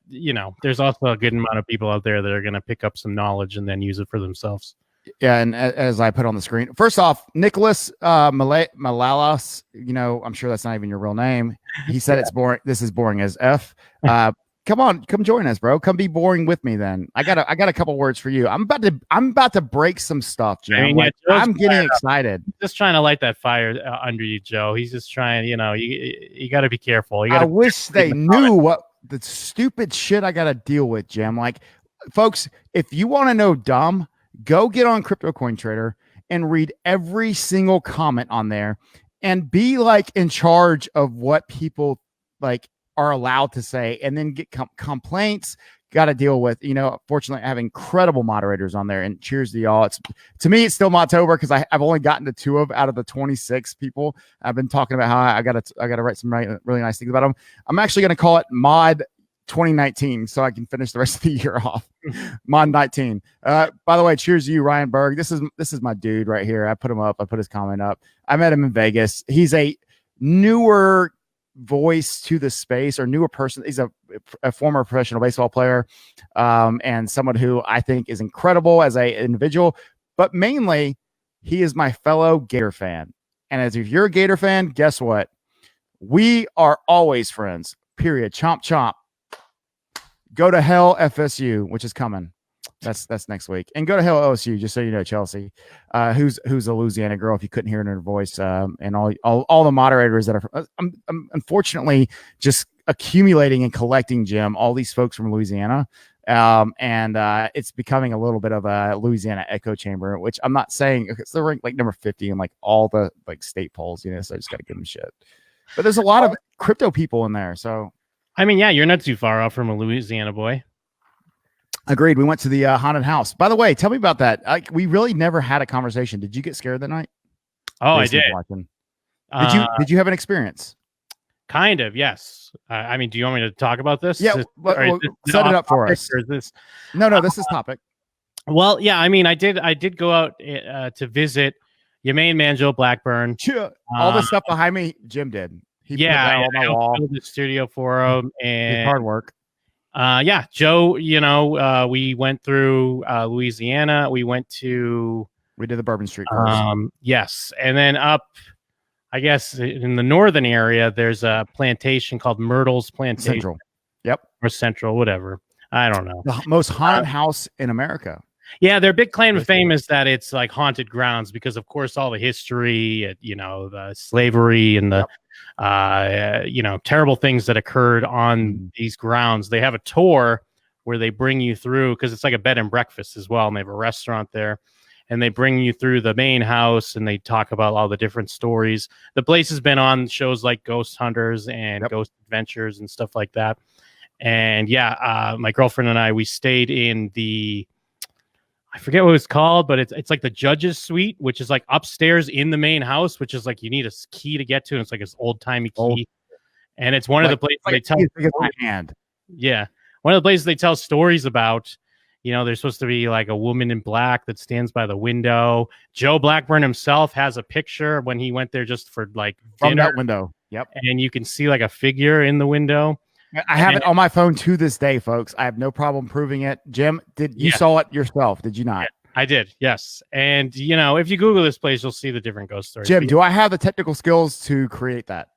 there's also a good amount of people out there that are going to pick up some knowledge and then use it for themselves. Yeah. And as I put on the screen, first off, Nicholas Malalas, I'm sure that's not even your real name. He said it's boring. This is boring as F. Come join us, bro. Come be boring with me then. I got a couple words for you. I'm about to break some stuff, Jim. I mean, I'm getting excited. Just trying to light that fire under you, Joe. He's just trying, you got to be careful. I wish they knew what the stupid shit I got to deal with, Jim. Folks, if you want to know dumb, go get on Crypto Coin Trader and read every single comment on there and be in charge of what people are allowed to say, and then get complaints. Got to deal with, fortunately I have incredible moderators on there, and cheers to y'all. To me, it's still Moctober because I've only gotten to 2 out of the 26 people. I've been talking about how I got to write some really nice things about them. I'm actually going to call it Mod 2019 so I can finish the rest of the year off. Mod 19. By the way, cheers to you, Ryan Berg. This is my dude right here. I put him up. I put his comment up. I met him in Vegas. He's a newer voice to the space, or newer person. He's a former professional baseball player, and someone who I think is incredible as an individual, but mainly he is my fellow Gator fan. And as if you're a Gator fan, guess what? We are always friends, period. Chomp chomp. Go to hell FSU, which is coming. That's next week. And go to hell OSU, just so you know, Chelsea, who's a Louisiana girl, if you couldn't hear it in her voice, and all the moderators that are, I'm unfortunately just accumulating and collecting, Jim, all these folks from Louisiana. And it's becoming a little bit of a Louisiana echo chamber, which I'm not saying they're ranked number 50 in all the state polls, so I just got to give them shit. But there's a lot of crypto people in there. So, I mean, yeah, you're not too far off from a Louisiana boy. Agreed. We went to the haunted house. By the way, tell me about that. We really never had a conversation. Did you get scared that night? Oh, I did. Did you have an experience? Kind of, yes. I mean, do you want me to talk about this? Yeah, set it up for us. Or is this? No, this is topic. Well, yeah, I mean, I did go out to visit your main man, Joe Blackburn. All the stuff behind me, Jim did. He I built the studio for him, and hard work. Joe, we went through Louisiana. We did the Bourbon Street course. Yes. And then up, I guess, in the northern area, there's a plantation called Myrtle's Plantation. Central. Yep. Or Central, whatever. I don't know. The most haunted house in America. Yeah, their big claim to fame is that it's like haunted grounds because, of course, all the history, the slavery and the, terrible things that occurred on these grounds. They have a tour where they bring you through because it's like a bed and breakfast as well. And they have a restaurant there. And they bring you through the main house and they talk about all the different stories. The place has been on shows like Ghost Hunters and Ghost Adventures and stuff like that. And my girlfriend and we stayed in I forget what it's called, but it's like the judge's suite, which is like upstairs in the main house, which is like you need a key to get to. And it's like this old timey key. And it's one of the places they tell one of the places they tell stories about. There's supposed to be like a woman in black that stands by the window. Joe Blackburn himself has a picture when he went there just for like from dinner. That window. Yep. And you can see like a figure in the window. I have it on my phone to this day, folks. I have no problem proving it. Jim, you saw it yourself? Did you not? Yeah, I did. Yes. And if you Google this place, you'll see the different ghost stories. Jim, do I have the technical skills to create that?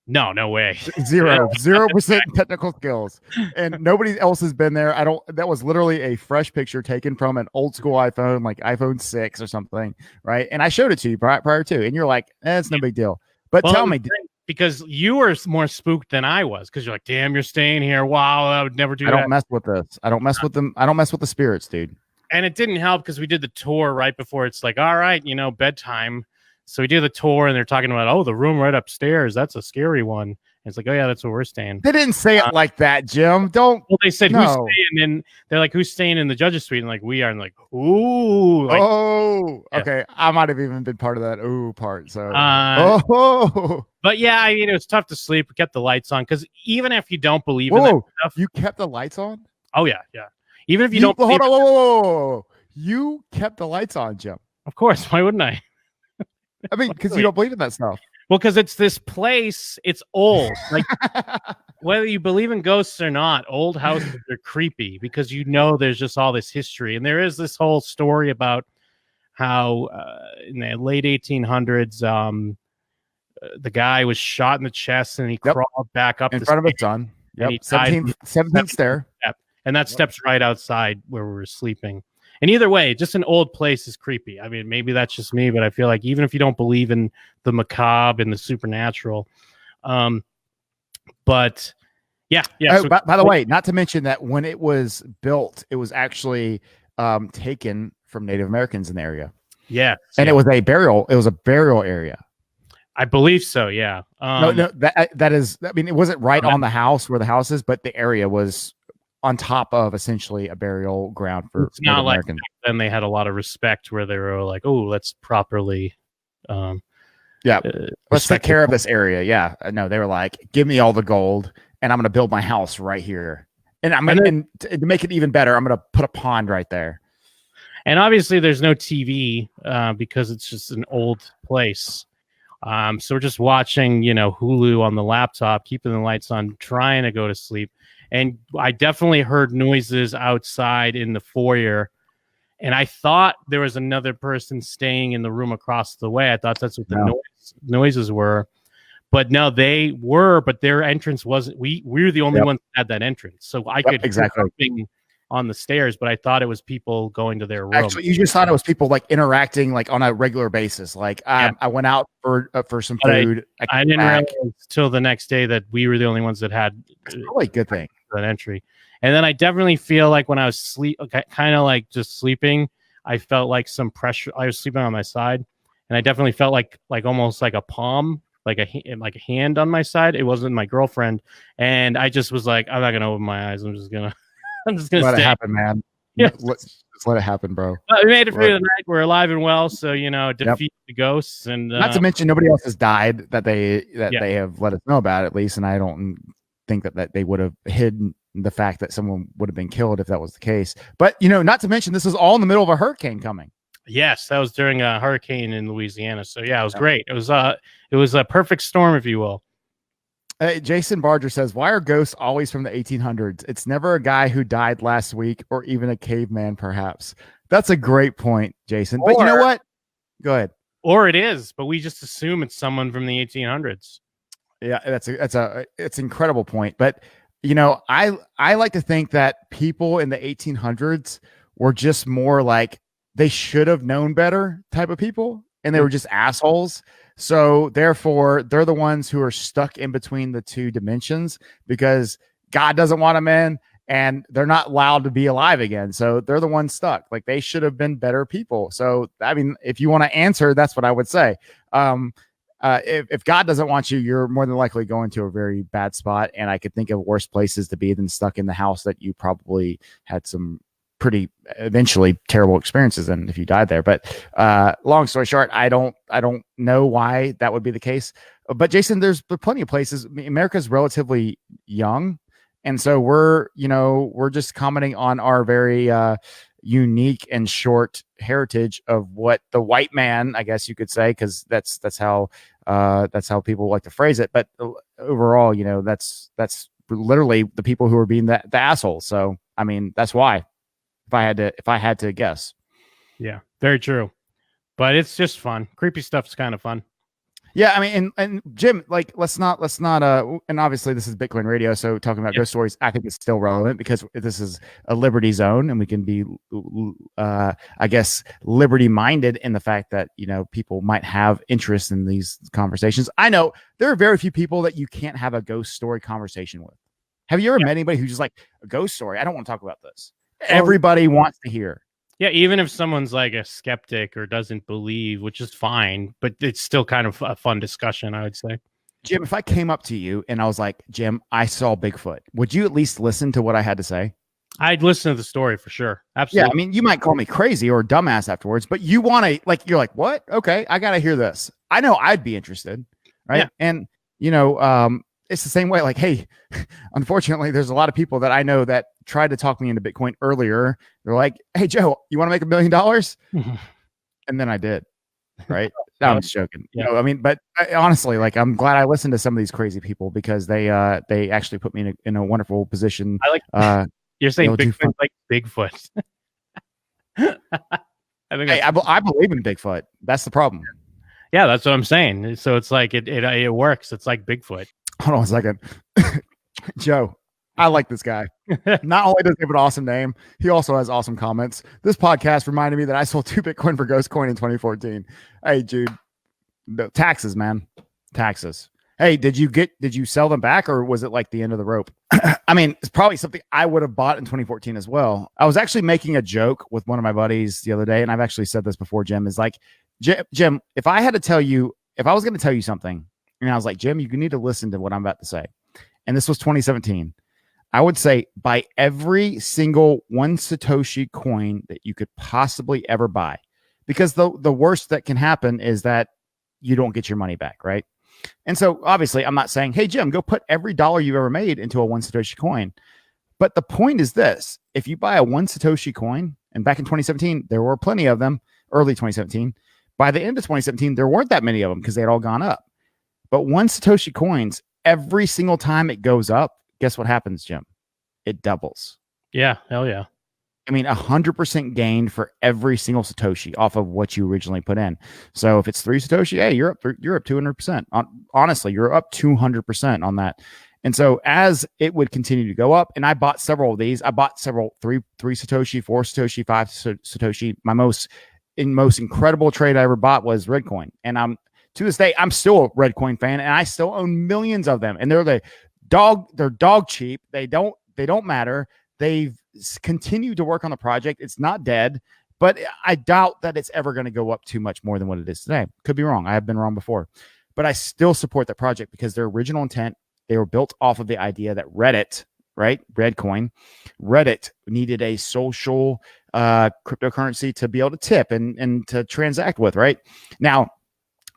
No way. 0% technical skills. And nobody else has been there. That was literally a fresh picture taken from an old school iPhone, like iPhone 6 or something. Right. And I showed it to you prior to, and you're like, it's no big deal. But tell me, because you were more spooked than I was, because you're like, damn, you're staying here. Wow, I would never do that. I don't mess with this. I don't mess with them. I don't mess with the spirits, dude. And it didn't help because we did the tour right before it's like, all right, bedtime. So we do the tour and they're talking about, the room right upstairs. That's a scary one. And it's like, oh yeah, that's where we're staying. They didn't say it like that, Jim. Don't. Well, they said, who's staying? And they're like, who's staying in the judge's suite? And like, we are. And like, ooh. Like, okay. I might have even been part of that ooh part. So, But yeah, it was tough to sleep. We kept the lights on because even if you don't believe in that stuff, you kept the lights on. Oh yeah. Even if you don't. Hold on. Whoa. You kept the lights on, Jim. Of course. Why wouldn't I? I mean, because you don't believe in that stuff. Well, because it's this place. It's old. Like whether you believe in ghosts or not, old houses are creepy because there's just all this history, and there is this whole story about how in the late 1800s, the guy was shot in the chest and he crawled back up in front of his son. Yep, 17th stair, and that step's right outside where we were sleeping. And either way, just an old place is creepy. I mean, maybe that's just me, but I feel like even if you don't believe in the macabre and the supernatural, but yeah. So, by the way, not to mention that when it was built, it was actually taken from Native Americans in the area. Yeah, and it was a burial. It was a burial area. I believe so. Yeah. No, that is. I mean, it wasn't right on the house where the house is, but the area was on top of essentially a burial ground for it's not like then they had a lot of respect where they were like, oh, let's properly let's take care of this area. No, they were like, give me all the gold and I'm going to build my house right here, and to make it even better, I'm going to put a pond right there. And obviously there's no TV because it's just an old place, so we're just watching Hulu on the laptop, keeping the lights on, trying to go to sleep. And I definitely heard noises outside in the foyer. And I thought there was another person staying in the room across the way. I thought that's what the noises were. But no, they were, but their entrance wasn't. We were the only ones that had that entrance. So I could hear something on the stairs, but I thought it was people going to their room. Actually, you just thought it was people like interacting like on a regular basis. Like I went out for some food. I didn't realize till the next day that we were the only ones that had. It's probably a good thing. An entry. And then I definitely feel like when I was kind of like just sleeping, I felt like some pressure. I was sleeping on my side, and I definitely felt like almost like a palm, like a hand on my side. It wasn't my girlfriend, and I just was like, I'm not gonna open my eyes. I'm just gonna let it happen, man. Yeah, just let it happen, bro. We made it through the night. We're alive and well, so defeat the ghosts, and not to mention nobody else has died that they have let us know about, at least, and I don't think that they would have hidden the fact that someone would have been killed if that was the case. But not to mention this is all in the middle of a hurricane coming. Yes, that was during a hurricane in Louisiana. So yeah, it was great. It was a perfect storm, if you will. Jason Barger says, why are ghosts always from the 1800s? It's never a guy who died last week or even a caveman, perhaps. That's a great point, Jason. But you know what? Go ahead. Or it is, but we just assume it's someone from the 1800s. Yeah, it's an incredible point. But I like to think that people in the 1800s were just more like they should have known better type of people, and they were just assholes. So therefore, they're the ones who are stuck in between the two dimensions because God doesn't want them in, and they're not allowed to be alive again. So they're the ones stuck. Like they should have been better people. So I mean, if you want to answer, that's what I would say. If God doesn't want you, you're more than likely going to a very bad spot. And I could think of worse places to be than stuck in the house that you probably had some pretty eventually terrible experiences in if you died there. But long story short, I don't know why that would be the case. But Jason, there's plenty of places. America's relatively young. And so we're just commenting on our very unique and short heritage of what the white man, I guess you could say, because that's how people like to phrase it. But overall, that's literally the people who are being the assholes. So I mean, that's why. If I had to guess. Yeah, very true. But it's just fun. Creepy stuff's kind of fun. Yeah, I mean, and Jim, like, let's not, and obviously this is Bitcoin radio, so talking about ghost stories, I think it's still relevant because this is a liberty zone, and we can be, I guess, liberty minded in the fact that people might have interest in these conversations. I know there are very few people that you can't have a ghost story conversation with. Have you ever met anybody who's just like, a ghost story? I don't want to talk about this. Everybody wants to hear. Yeah, even if someone's like a skeptic or doesn't believe, which is fine, but it's still kind of a fun discussion, I would say. Jim, if I came up to you and I was like, Jim, I saw Bigfoot, would you at least listen to what I had to say? I'd listen to the story for sure. Absolutely. Yeah, I mean, you might call me crazy or a dumbass afterwards, but you want to, like, you're like, what? Okay, I got to hear this. I know I'd be interested, right? Yeah. And, it's the same way. Like, hey, unfortunately, there's a lot of people that I know that tried to talk me into Bitcoin earlier. They're like, hey, Joe, you want to make $1 million? And then I did. Right. No, I'm just joking. Yeah. I mean, but honestly, like, I'm glad I listened to some of these crazy people because they actually put me in a wonderful position. I like you're saying Bigfoot like Bigfoot. I believe in Bigfoot. That's the problem. Yeah, that's what I'm saying. So it's like it works. It's like Bigfoot. Hold on a second. Joe, I like this guy. Not only does he have an awesome name, he also has awesome comments. This podcast reminded me that I sold 2 Bitcoin for Ghost Coin in 2014. Hey, dude. No, taxes, man. Taxes. Hey, did you sell them back, or was it like the end of the rope? I mean, it's probably something I would have bought in 2014 as well. I was actually making a joke with one of my buddies the other day, and I've actually said this before, Jim, is like, Jim, if I was going to tell you something, and I was like, Jim, you need to listen to what I'm about to say. And this was 2017. I would say buy every single 1 Satoshi coin that you could possibly ever buy, because the worst that can happen is that you don't get your money back, right? And so obviously I'm not saying, hey, Jim, go put every dollar you've ever made into a 1 Satoshi coin. But the point is this: if you buy a 1 Satoshi coin, and back in 2017, there were plenty of them, early 2017. By the end of 2017, there weren't that many of them because they had all gone up. But 1 Satoshi coins, every single time it goes up, guess what happens, Jim? It doubles. Yeah, hell yeah. I mean, 100% gain for every single Satoshi off of what you originally put in. So if it's 3 Satoshi, hey, you're up 200%. Honestly, you're up 200% on that. And so as it would continue to go up, and I bought several of these. I bought several 3 Satoshi, 4 Satoshi, 5 Satoshi. My most incredible trade I ever bought was Redcoin, and to this day, I'm still a Redcoin fan, and I still own millions of them. And they're dog cheap. They don't matter. They've continued to work on the project. It's not dead, but I doubt that it's ever going to go up too much more than what it is today. Could be wrong. I have been wrong before, but I still support that project because their original intent, they were built off of the idea that Reddit, right? Reddit needed a social cryptocurrency to be able to tip and to transact with, right? Now,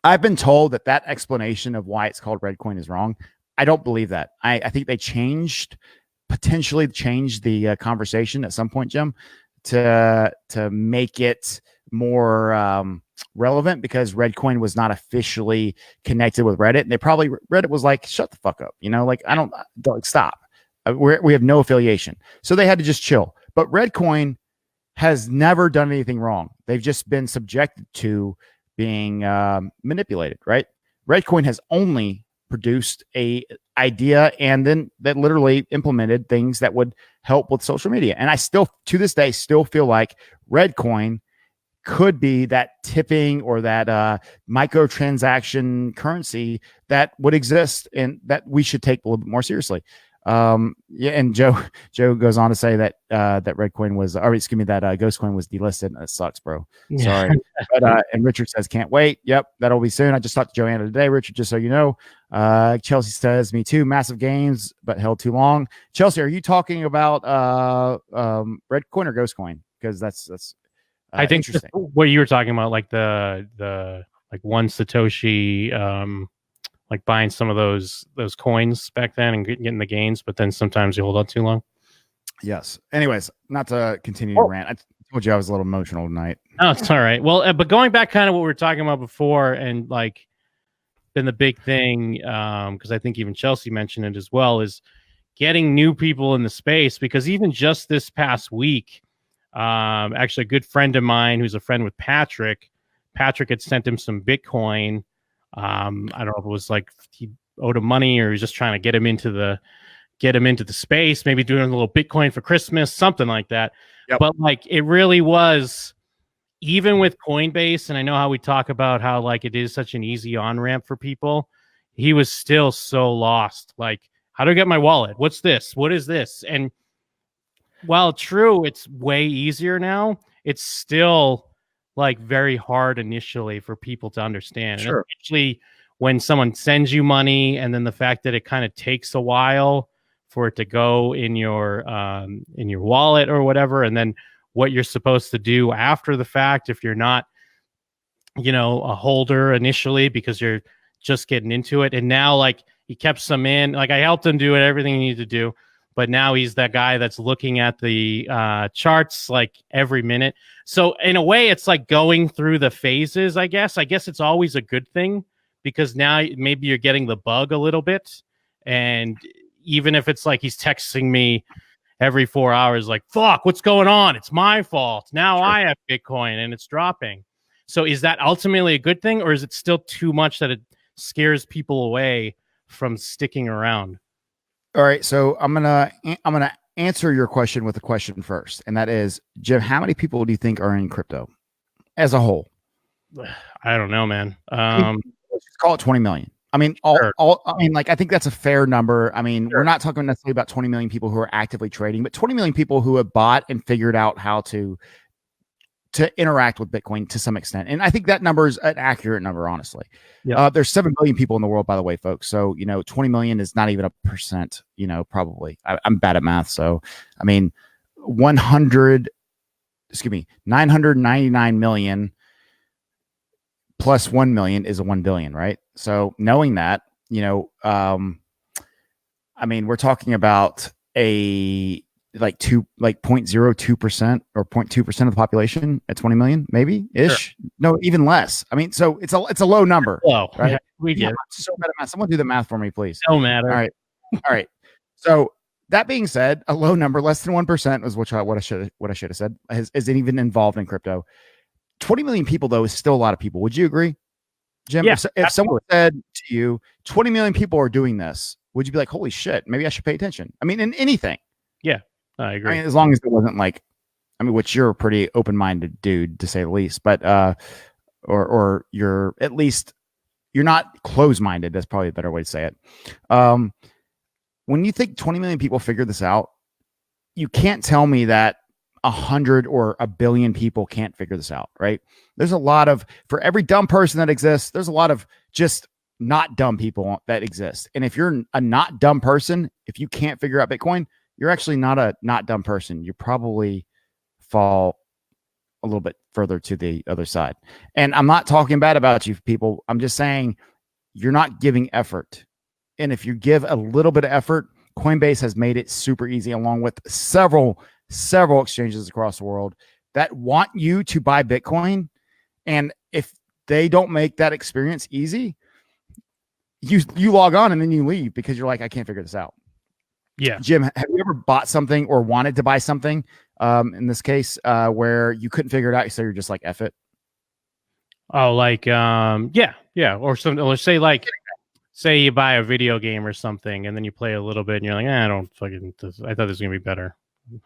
I've been told that explanation of why it's called Redcoin is wrong. I don't believe that. I think they potentially changed the conversation at some point, Jim, to make it more relevant, because Redcoin was not officially connected with Reddit. And Reddit was like, shut the fuck up. Like, I don't stop. We have no affiliation. So they had to just chill. But Redcoin has never done anything wrong. They've just been subjected to being manipulated, right? Redcoin has only produced a idea and then that literally implemented things that would help with social media. And I still, to this day, still feel like Redcoin could be that tipping or that microtransaction currency that would exist and that we should take a little bit more seriously. Yeah, and Joe goes on to say that that Redcoin was, or excuse me, that Ghostcoin was delisted. That sucks, bro. Sorry. But and Richard says can't wait. Yep, that'll be soon. I just talked to Joanna today, Richard, just so you know. Chelsea says me too. Massive gains, but held too long. Chelsea, are you talking about Redcoin or Ghostcoin? Because that's I think what you were talking about, like the like one Satoshi, like buying some of those coins back then and getting the gains, but then sometimes you hold on too long. Yes. Anyways, not to continue to rant. I told you I was a little emotional tonight. No, it's all right. Well, but going back kind of what we were talking about before, and like been the big thing, because I think even Chelsea mentioned it as well, is getting new people in the space. Because even just this past week, actually a good friend of mine who's a friend with Patrick had sent him some Bitcoin. I don't know if it was like he owed him money or he was just trying to get him into the space, maybe doing a little Bitcoin for Christmas, something like that. Yep. But like it really was, even with Coinbase, and I know how we talk about how like it is such an easy on-ramp for people, he was still so lost. Like, how do I get my wallet? What's this? What is this? And while true, it's way easier now, it's still like very hard initially for people to understand. Sure. And especially when someone sends you money, and then the fact that it kind of takes a while for it to go in your wallet or whatever, and then what you're supposed to do after the fact if you're not, a holder initially because you're just getting into it. And now like he kept some in, like I helped him do everything he needed to do. But now he's that guy that's looking at the charts like every minute. So in a way, it's like going through the phases, I guess. I guess it's always a good thing because now maybe you're getting the bug a little bit. And even if it's like he's texting me every 4 hours, like, fuck, what's going on? It's my fault. Now I have Bitcoin and it's dropping. So is that ultimately a good thing, or is it still too much that it scares people away from sticking around? All right, so I'm gonna answer your question with a question first, and that is, Jim, how many people do you think are in crypto as a whole? I don't know, man. Let's just call it 20 million. I mean, I think that's a fair number. I mean, we're not talking necessarily about 20 million people who are actively trading, but 20 million people who have bought and figured out how to interact with Bitcoin to some extent. And I think that number is an accurate number, honestly. Yep. There's 7 billion people in the world, by the way, folks. So, 20 million is not even a percent, probably. I'm bad at math. So, I mean, 999 million plus 1 million is a 1 billion, right? So knowing that, I mean, we're talking about a like 0.02% or 0.2% of the population at 20 million, maybe ish. Sure. No, even less. I mean, so it's a low number. Low, right? Yeah, we get so bad at math. Someone do the math for me, please. No matter. All right. So that being said, a low number, less than 1% was what I should have said, isn't even involved in crypto. 20 million people, though, is still a lot of people. Would you agree, Jim? Yeah, if someone said to you, 20 million people are doing this, would you be like, holy shit, maybe I should pay attention? I mean, in anything. Yeah, I agree. I mean, as long as it wasn't like, which you're a pretty open-minded dude, to say the least, but, or you're at least, you're not closed-minded. That's probably a better way to say it. When you think 20 million people figure this out, you can't tell me that 100 or a billion people can't figure this out, right? There's a lot of, for every dumb person that exists, there's a lot of just not dumb people that exist. And if you're a not dumb person, if you can't figure out Bitcoin, you're actually not a not dumb person. You probably fall a little bit further to the other side. And I'm not talking bad about you people. I'm just saying you're not giving effort. And if you give a little bit of effort, Coinbase has made it super easy, along with several exchanges across the world that want you to buy Bitcoin. And if they don't make that experience easy, you log on and then you leave because you're like, I can't figure this out. Yeah. Jim, have you ever bought something or wanted to buy something, in this case, where you couldn't figure it out, so you're just like, F it? Oh, like, yeah. Or say like say you buy a video game or something, and then you play a little bit, and you're like, I don't fucking. I thought this was gonna be better.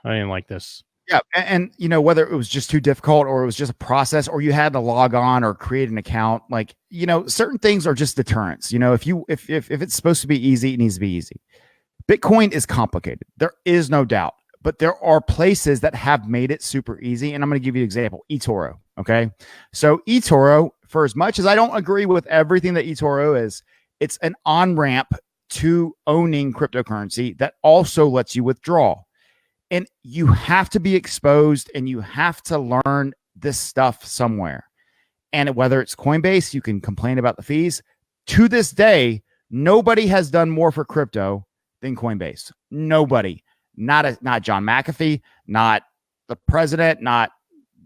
I didn't like this. Yeah, and you know, whether it was just too difficult or it was just a process, or you had to log on or create an account, like, you know, certain things are just deterrents. You know, if it's supposed to be easy, it needs to be easy. Bitcoin is complicated. There is no doubt, but there are places that have made it super easy. And I'm going to give you an example: eToro. Okay, so eToro, for as much as I don't agree with everything that eToro is, it's an on ramp to owning cryptocurrency that also lets you withdraw. And you have to be exposed and you have to learn this stuff somewhere. And whether it's Coinbase, you can complain about the fees. To this day, nobody has done more for crypto than Coinbase. Nobody. Not John McAfee, not the president, not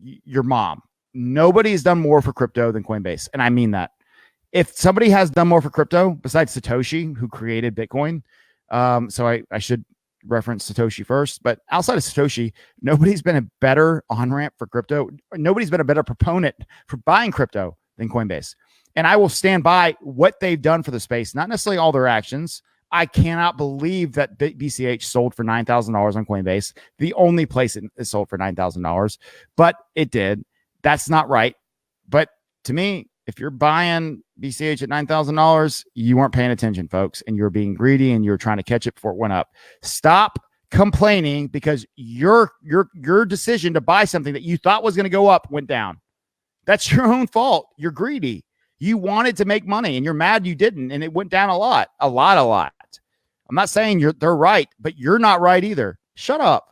your mom. Nobody has done more for crypto than Coinbase. And I mean that. If somebody has done more for crypto besides Satoshi, who created Bitcoin, so I should reference Satoshi first, but outside of Satoshi, nobody's been a better on-ramp for crypto. Nobody's been a better proponent for buying crypto than Coinbase. And I will stand by what they've done for the space, not necessarily all their actions. I cannot believe that BCH sold for $9,000 on Coinbase, the only place it sold for $9,000, but it did. That's not right. But to me, if you're buying BCH at $9,000, you weren't paying attention, folks, and you're being greedy and you're trying to catch it before it went up. Stop complaining because your decision to buy something that you thought was going to go up went down. That's your own fault. You're greedy. You wanted to make money and you're mad you didn't, and it went down a lot. I'm not saying they're right, but you're not right either. Shut up.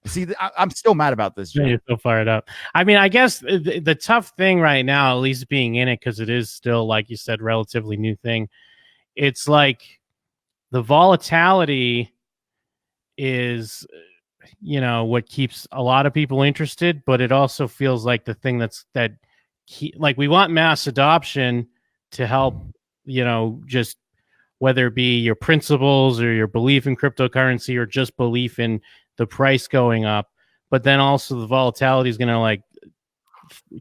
See, I'm still mad about this, Joe. You're so fired up. I mean, I guess the tough thing right now, at least being in it, because it is still, like you said, relatively new thing. It's like the volatility is, you know, what keeps a lot of people interested, but it also feels like the thing like we want mass adoption to help, you know, just whether it be your principles or your belief in cryptocurrency or just belief in the price going up, but then also the volatility is going to like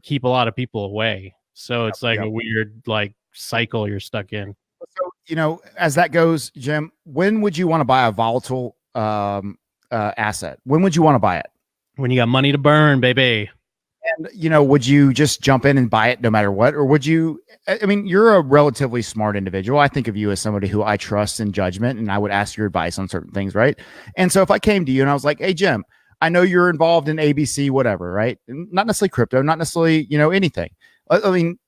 keep a lot of people away. So it's like a weird like cycle you're stuck in. So, you know, as that goes, Jim, when would you want to buy a volatile asset? When would you want to buy it? When you got money to burn, baby. And, you know, would you just jump in and buy it no matter what? Or would you, I mean, you're a relatively smart individual. I think of you as somebody who I trust in judgment, and I would ask your advice on certain things, right? And so if I came to you and I was like, hey, Jim, I know you're involved in ABC, whatever, right? Not necessarily crypto, not necessarily, you know, anything. I mean,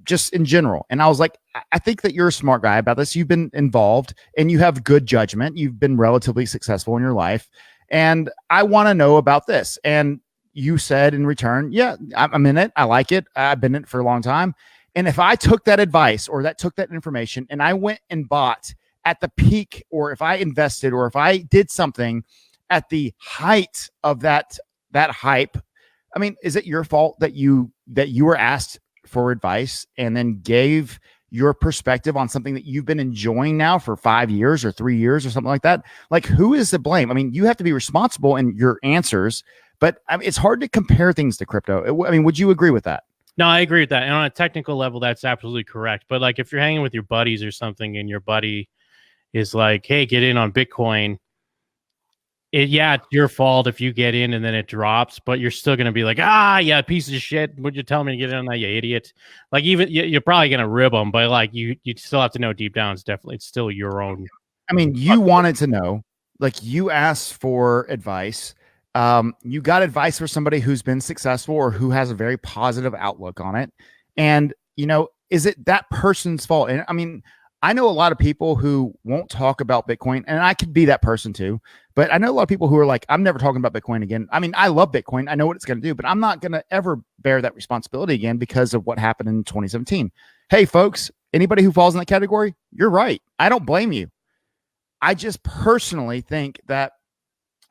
just in general. And I was like, I think that you're a smart guy about this. You've been involved and you have good judgment. You've been relatively successful in your life. And I want to know about this. And you said in return, yeah, I'm in it. I like it. I've been in it for a long time. And if I took that advice or took that information and I went and bought at the peak, or if I invested, or if I did something at the height of that hype, I mean, is it your fault that you were asked for advice and then gave your perspective on something that you've been enjoying now for 5 years or 3 years or something like that? Like, who is to blame? I mean, you have to be responsible in your answers. But I mean, it's hard to compare things to crypto. I mean, would you agree with that? No, I agree with that. And on a technical level, that's absolutely correct. But like if you're hanging with your buddies or something and your buddy is like, hey, get in on Bitcoin. It's your fault if you get in and then it drops, but you're still going to be like, yeah, piece of shit. Would you tell me to get in on that, you idiot? Like even you're probably going to rib them, but like you still have to know deep down, it's still your own. I mean, you wanted to know, like you asked for advice. You got advice for somebody who's been successful or who has a very positive outlook on it. And, you know, is it that person's fault? And I mean, I know a lot of people who won't talk about Bitcoin, and I could be that person too. But I know a lot of people who are like, I'm never talking about Bitcoin again. I mean, I love Bitcoin. I know what it's going to do, but I'm not going to ever bear that responsibility again because of what happened in 2017. Hey, folks, anybody who falls in that category, you're right. I don't blame you. I just personally think that,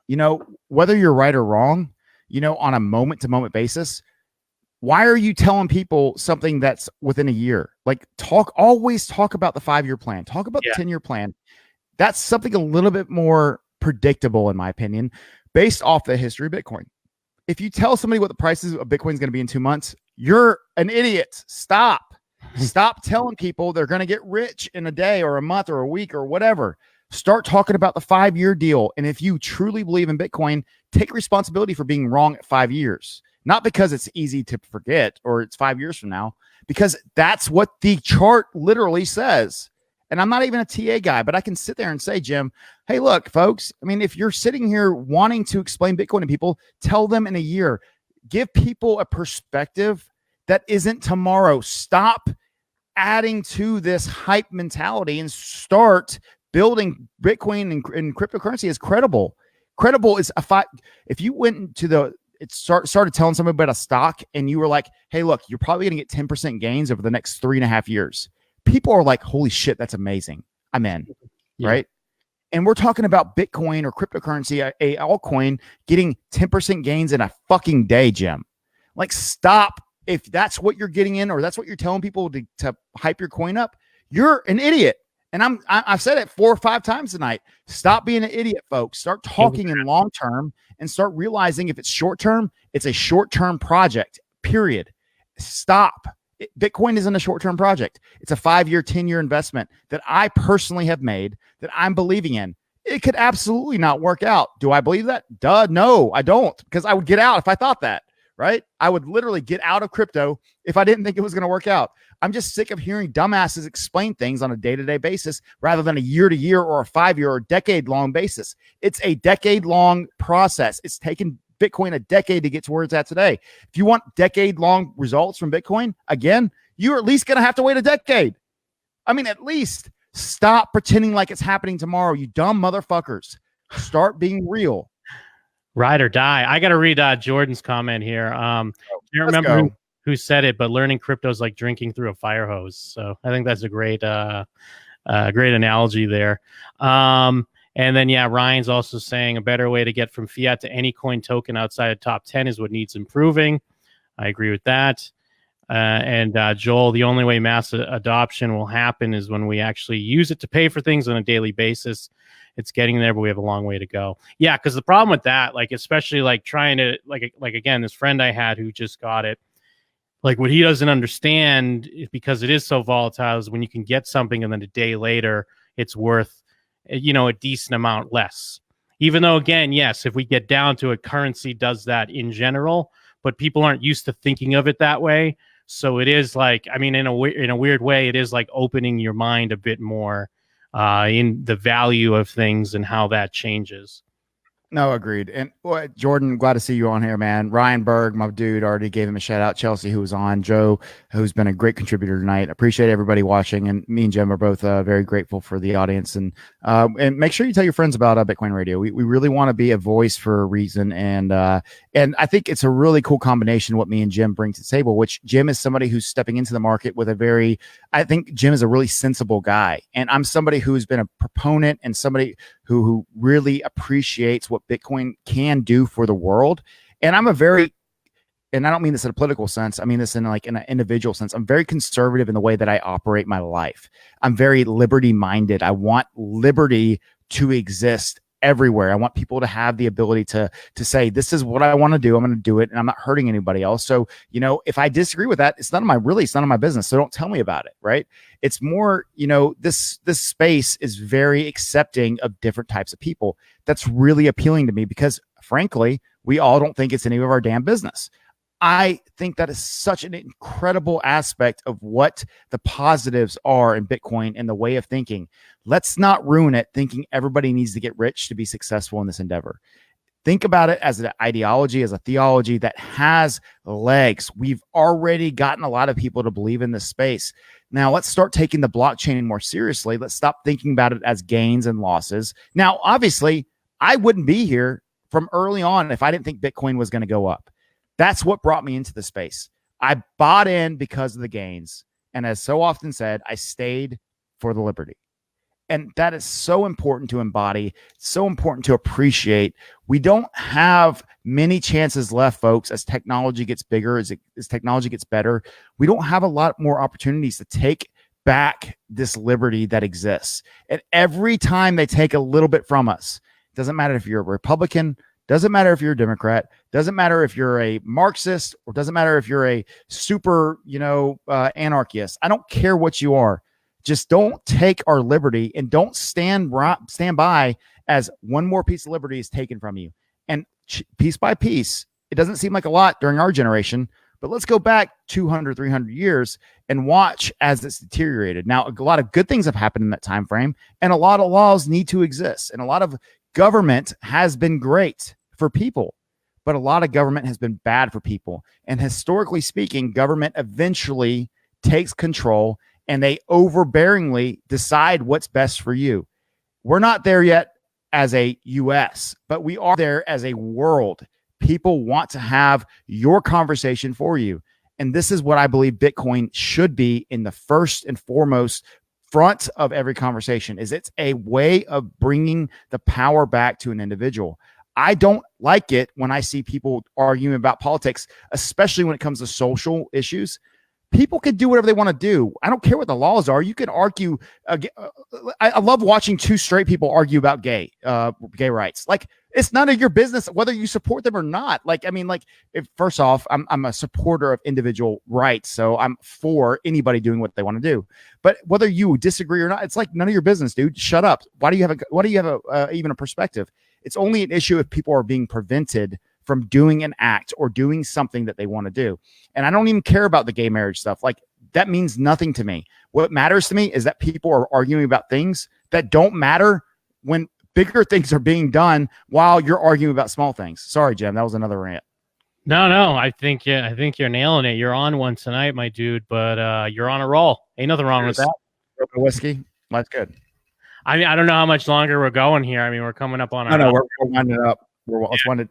you know, whether you're right or wrong, you know, on a moment to moment basis, why are you telling people something that's within a year? Like always talk about the 5-year plan, talk about the 10-year plan. That's something a little bit more predictable, in my opinion, based off the history of Bitcoin. If you tell somebody what the prices of Bitcoin is going to be in 2 months, you're an idiot. Stop. Stop telling people they're going to get rich in a day or a month or a week or whatever. Start talking about the 5-year deal. And if you truly believe in Bitcoin, take responsibility for being wrong at 5 years. Not because it's easy to forget or it's 5 years from now, because that's what the chart literally says. And I'm not even a TA guy, but I can sit there and say, Jim, hey, look, folks, I mean, if you're sitting here wanting to explain Bitcoin to people, tell them in a year. Give people a perspective that isn't tomorrow. Stop adding to this hype mentality and start building Bitcoin and cryptocurrency as credible. Credible is if you went into started telling somebody about a stock and you were like, hey, look, you're probably going to get 10% gains over the next 3.5 years. People are like, holy shit, that's amazing. I'm in. Yeah. Right. And we're talking about Bitcoin or cryptocurrency, a altcoin getting 10% gains in a fucking day, Jim. Like, stop. If that's what you're getting in, or that's what you're telling people to hype your coin up, you're an idiot. And I've said it 4 or 5 times tonight. Stop being an idiot, folks. Start talking in long term and start realizing if it's short term, it's a short term project, period. Stop. Bitcoin isn't a short-term project. It's a 5-year, 10-year investment that I personally have made that I'm believing in. It could absolutely not work out. Do I believe that? Duh, no, I don't, because I would get out if I thought that, right? I would literally get out of crypto if I didn't think it was going to work out. I'm just sick of hearing dumbasses explain things on a day-to-day basis rather than a year-to-year or a 5-year or decade-long basis. It's a decade-long process. It's taken Bitcoin a decade to get to where it's at today. If you want decade-long results from Bitcoin, again, you're at least going to have to wait a decade. I mean, at least stop pretending like it's happening tomorrow, you dumb motherfuckers. Start being real. Ride or die. I got to read Jordan's comment here. Can't remember who said it, but learning crypto is like drinking through a fire hose. So I think that's a great great analogy there. And then, yeah, Ryan's also saying a better way to get from fiat to any coin token outside of top 10 is what needs improving. I agree with that. And Joel, the only way mass adoption will happen is when we actually use it to pay for things on a daily basis. It's getting there, but we have a long way to go. Yeah, because the problem with that, like, especially like trying to, like again, this friend I had who just got it, like what he doesn't understand, because it is so volatile, is when you can get something and then a day later it's worth, a decent amount less. Even though, again, yes, if we get down to it, currency does that in general, but people aren't used to thinking of it that way. So it is like, I mean, in a weird way, it is like opening your mind a bit more in the value of things and how that changes. No, agreed. And Jordan, glad to see you on here, man. Ryan Berg, my dude, already gave him a shout out. Chelsea, who was on. Joe, who's been a great contributor tonight. Appreciate everybody watching. And me and Jim are both very grateful for the audience. And make sure you tell your friends about Bitcoin Radio. We really want to be a voice for a reason. And I think it's a really cool combination what me and Jim bring to the table, which Jim is somebody who's stepping into the market with I think Jim is a really sensible guy. And I'm somebody who's been a proponent and somebody who really appreciates what Bitcoin can do for the world. And and I don't mean this in a political sense. I mean this in like in an individual sense. I'm very conservative in the way that I operate my life. I'm very liberty minded. I want liberty to exist everywhere. I want people to have the ability to say, this is what I want to do. I'm going to do it. And I'm not hurting anybody else. So, if I disagree with that, it's none of my business. So don't tell me about it. Right. It's more, this space is very accepting of different types of people. That's really appealing to me because frankly, we all don't think it's any of our damn business. I think that is such an incredible aspect of what the positives are in Bitcoin and the way of thinking. Let's not ruin it thinking everybody needs to get rich to be successful in this endeavor. Think about it as an ideology, as a theology that has legs. We've already gotten a lot of people to believe in this space. Now let's start taking the blockchain more seriously. Let's stop thinking about it as gains and losses. Now, obviously, I wouldn't be here from early on if I didn't think Bitcoin was going to go up. That's what brought me into the space. I bought in because of the gains. And as so often said, I stayed for the liberty. And that is so important to embody, so important to appreciate. We don't have many chances left, folks, as technology gets bigger, as technology gets better. We don't have a lot more opportunities to take back this liberty that exists. And every time they take a little bit from us, it doesn't matter if you're a Republican, Doesn't matter if you're a Democrat. Doesn't matter if you're a Marxist, or doesn't matter if you're a super, anarchist. I don't care what you are. Just don't take our liberty, and don't stand by as one more piece of liberty is taken from you. And piece by piece, it doesn't seem like a lot during our generation, but let's go back 200, 300 years and watch as it's deteriorated. Now, a lot of good things have happened in that time frame, and a lot of laws need to exist, and a lot of government has been great for people, but a lot of government has been bad for people. And historically speaking, government eventually takes control, and they overbearingly decide what's best for you. We're not there yet as a US, but we are there as a world. People want to have your conversation for you. And this is what I believe Bitcoin should be in the first and foremost front of every conversation. Is it's a way of bringing the power back to an individual. I don't like it when I see people arguing about politics, especially when it comes to social issues. People can do whatever they want to do. I don't care what the laws are. You can argue. I love watching two straight people argue about gay rights. Like, it's none of your business whether you support them or not. If first off, I'm a supporter of individual rights, so I'm for anybody doing what they want to do. But whether you disagree or not, it's like none of your business, dude. Shut up. Why do you have even a perspective? It's only an issue if people are being prevented from doing an act or doing something that they want to do. And I don't even care about the gay marriage stuff. Like, that means nothing to me. What matters to me is that people are arguing about things that don't matter when bigger things are being done while you're arguing about small things. Sorry, Jim, that was another rant. No, I think you're nailing it. You're on one tonight, my dude, but you're on a roll. Ain't nothing wrong with that. Whiskey, that's good. I mean, I don't know how much longer we're going here. I mean, we're coming up on our... No, we're winding it up. Let's wind it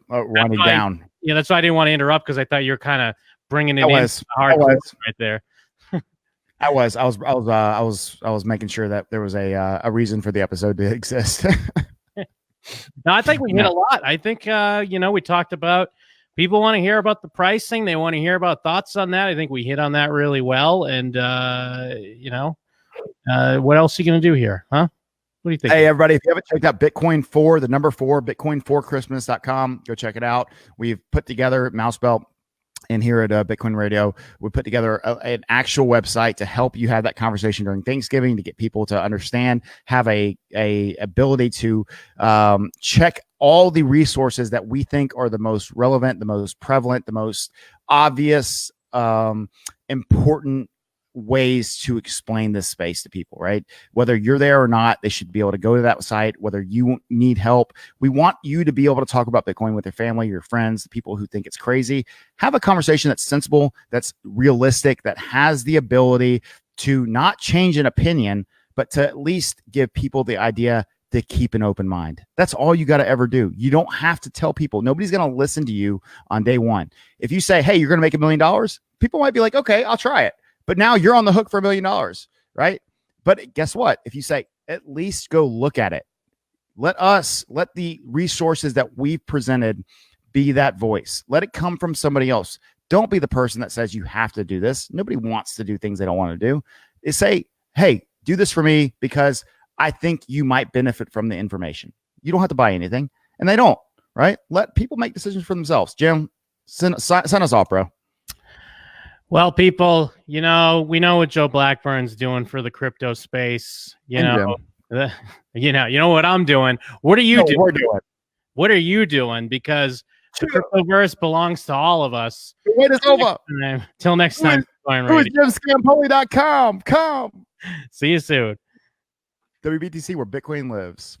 down. Yeah, that's why I didn't want to interrupt, because I thought you were kind of bringing it in hard right there. I was making sure that there was a reason for the episode to exist. No, I think we hit a lot. I think we talked about people want to hear about the pricing. They want to hear about thoughts on that. I think we hit on that really well. And what else are you going to do here, huh? What do you think? Hey, everybody, if you haven't checked out Bitcoin 4, the number 4, Bitcoin4Christmas.com, go check it out. We've put together Mousebelt and here at Bitcoin Radio, we put together an actual website to help you have that conversation during Thanksgiving, to get people to understand, have a ability to check all the resources that we think are the most relevant, the most prevalent, the most obvious, important ways to explain this space to people, right? Whether you're there or not, they should be able to go to that site. Whether you need help, we want you to be able to talk about Bitcoin with your family, your friends, the people who think it's crazy. Have a conversation that's sensible, that's realistic, that has the ability to not change an opinion, but to at least give people the idea to keep an open mind. That's all you got to ever do. You don't have to tell people. Nobody's going to listen to you on day one. If you say, hey, you're going to make $1 million, people might be like, okay, I'll try it. But now you're on the hook for $1 million, right? But guess what? If you say, at least go look at it, let the resources that we've presented be that voice. Let it come from somebody else. Don't be the person that says you have to do this. Nobody wants to do things they don't want to do. They say, hey, do this for me because I think you might benefit from the information. You don't have to buy anything, and they don't, right? Let people make decisions for themselves. Jim, send us off, bro. Well, people, we know what Joe Blackburn's doing for the crypto space. You know what I'm doing. What are you doing? What are you doing? Because the cryptoverse belongs to all of us. The wait is over. Till next time. Who's JimScampoli.com? Come. See you soon. WBTC, where Bitcoin lives.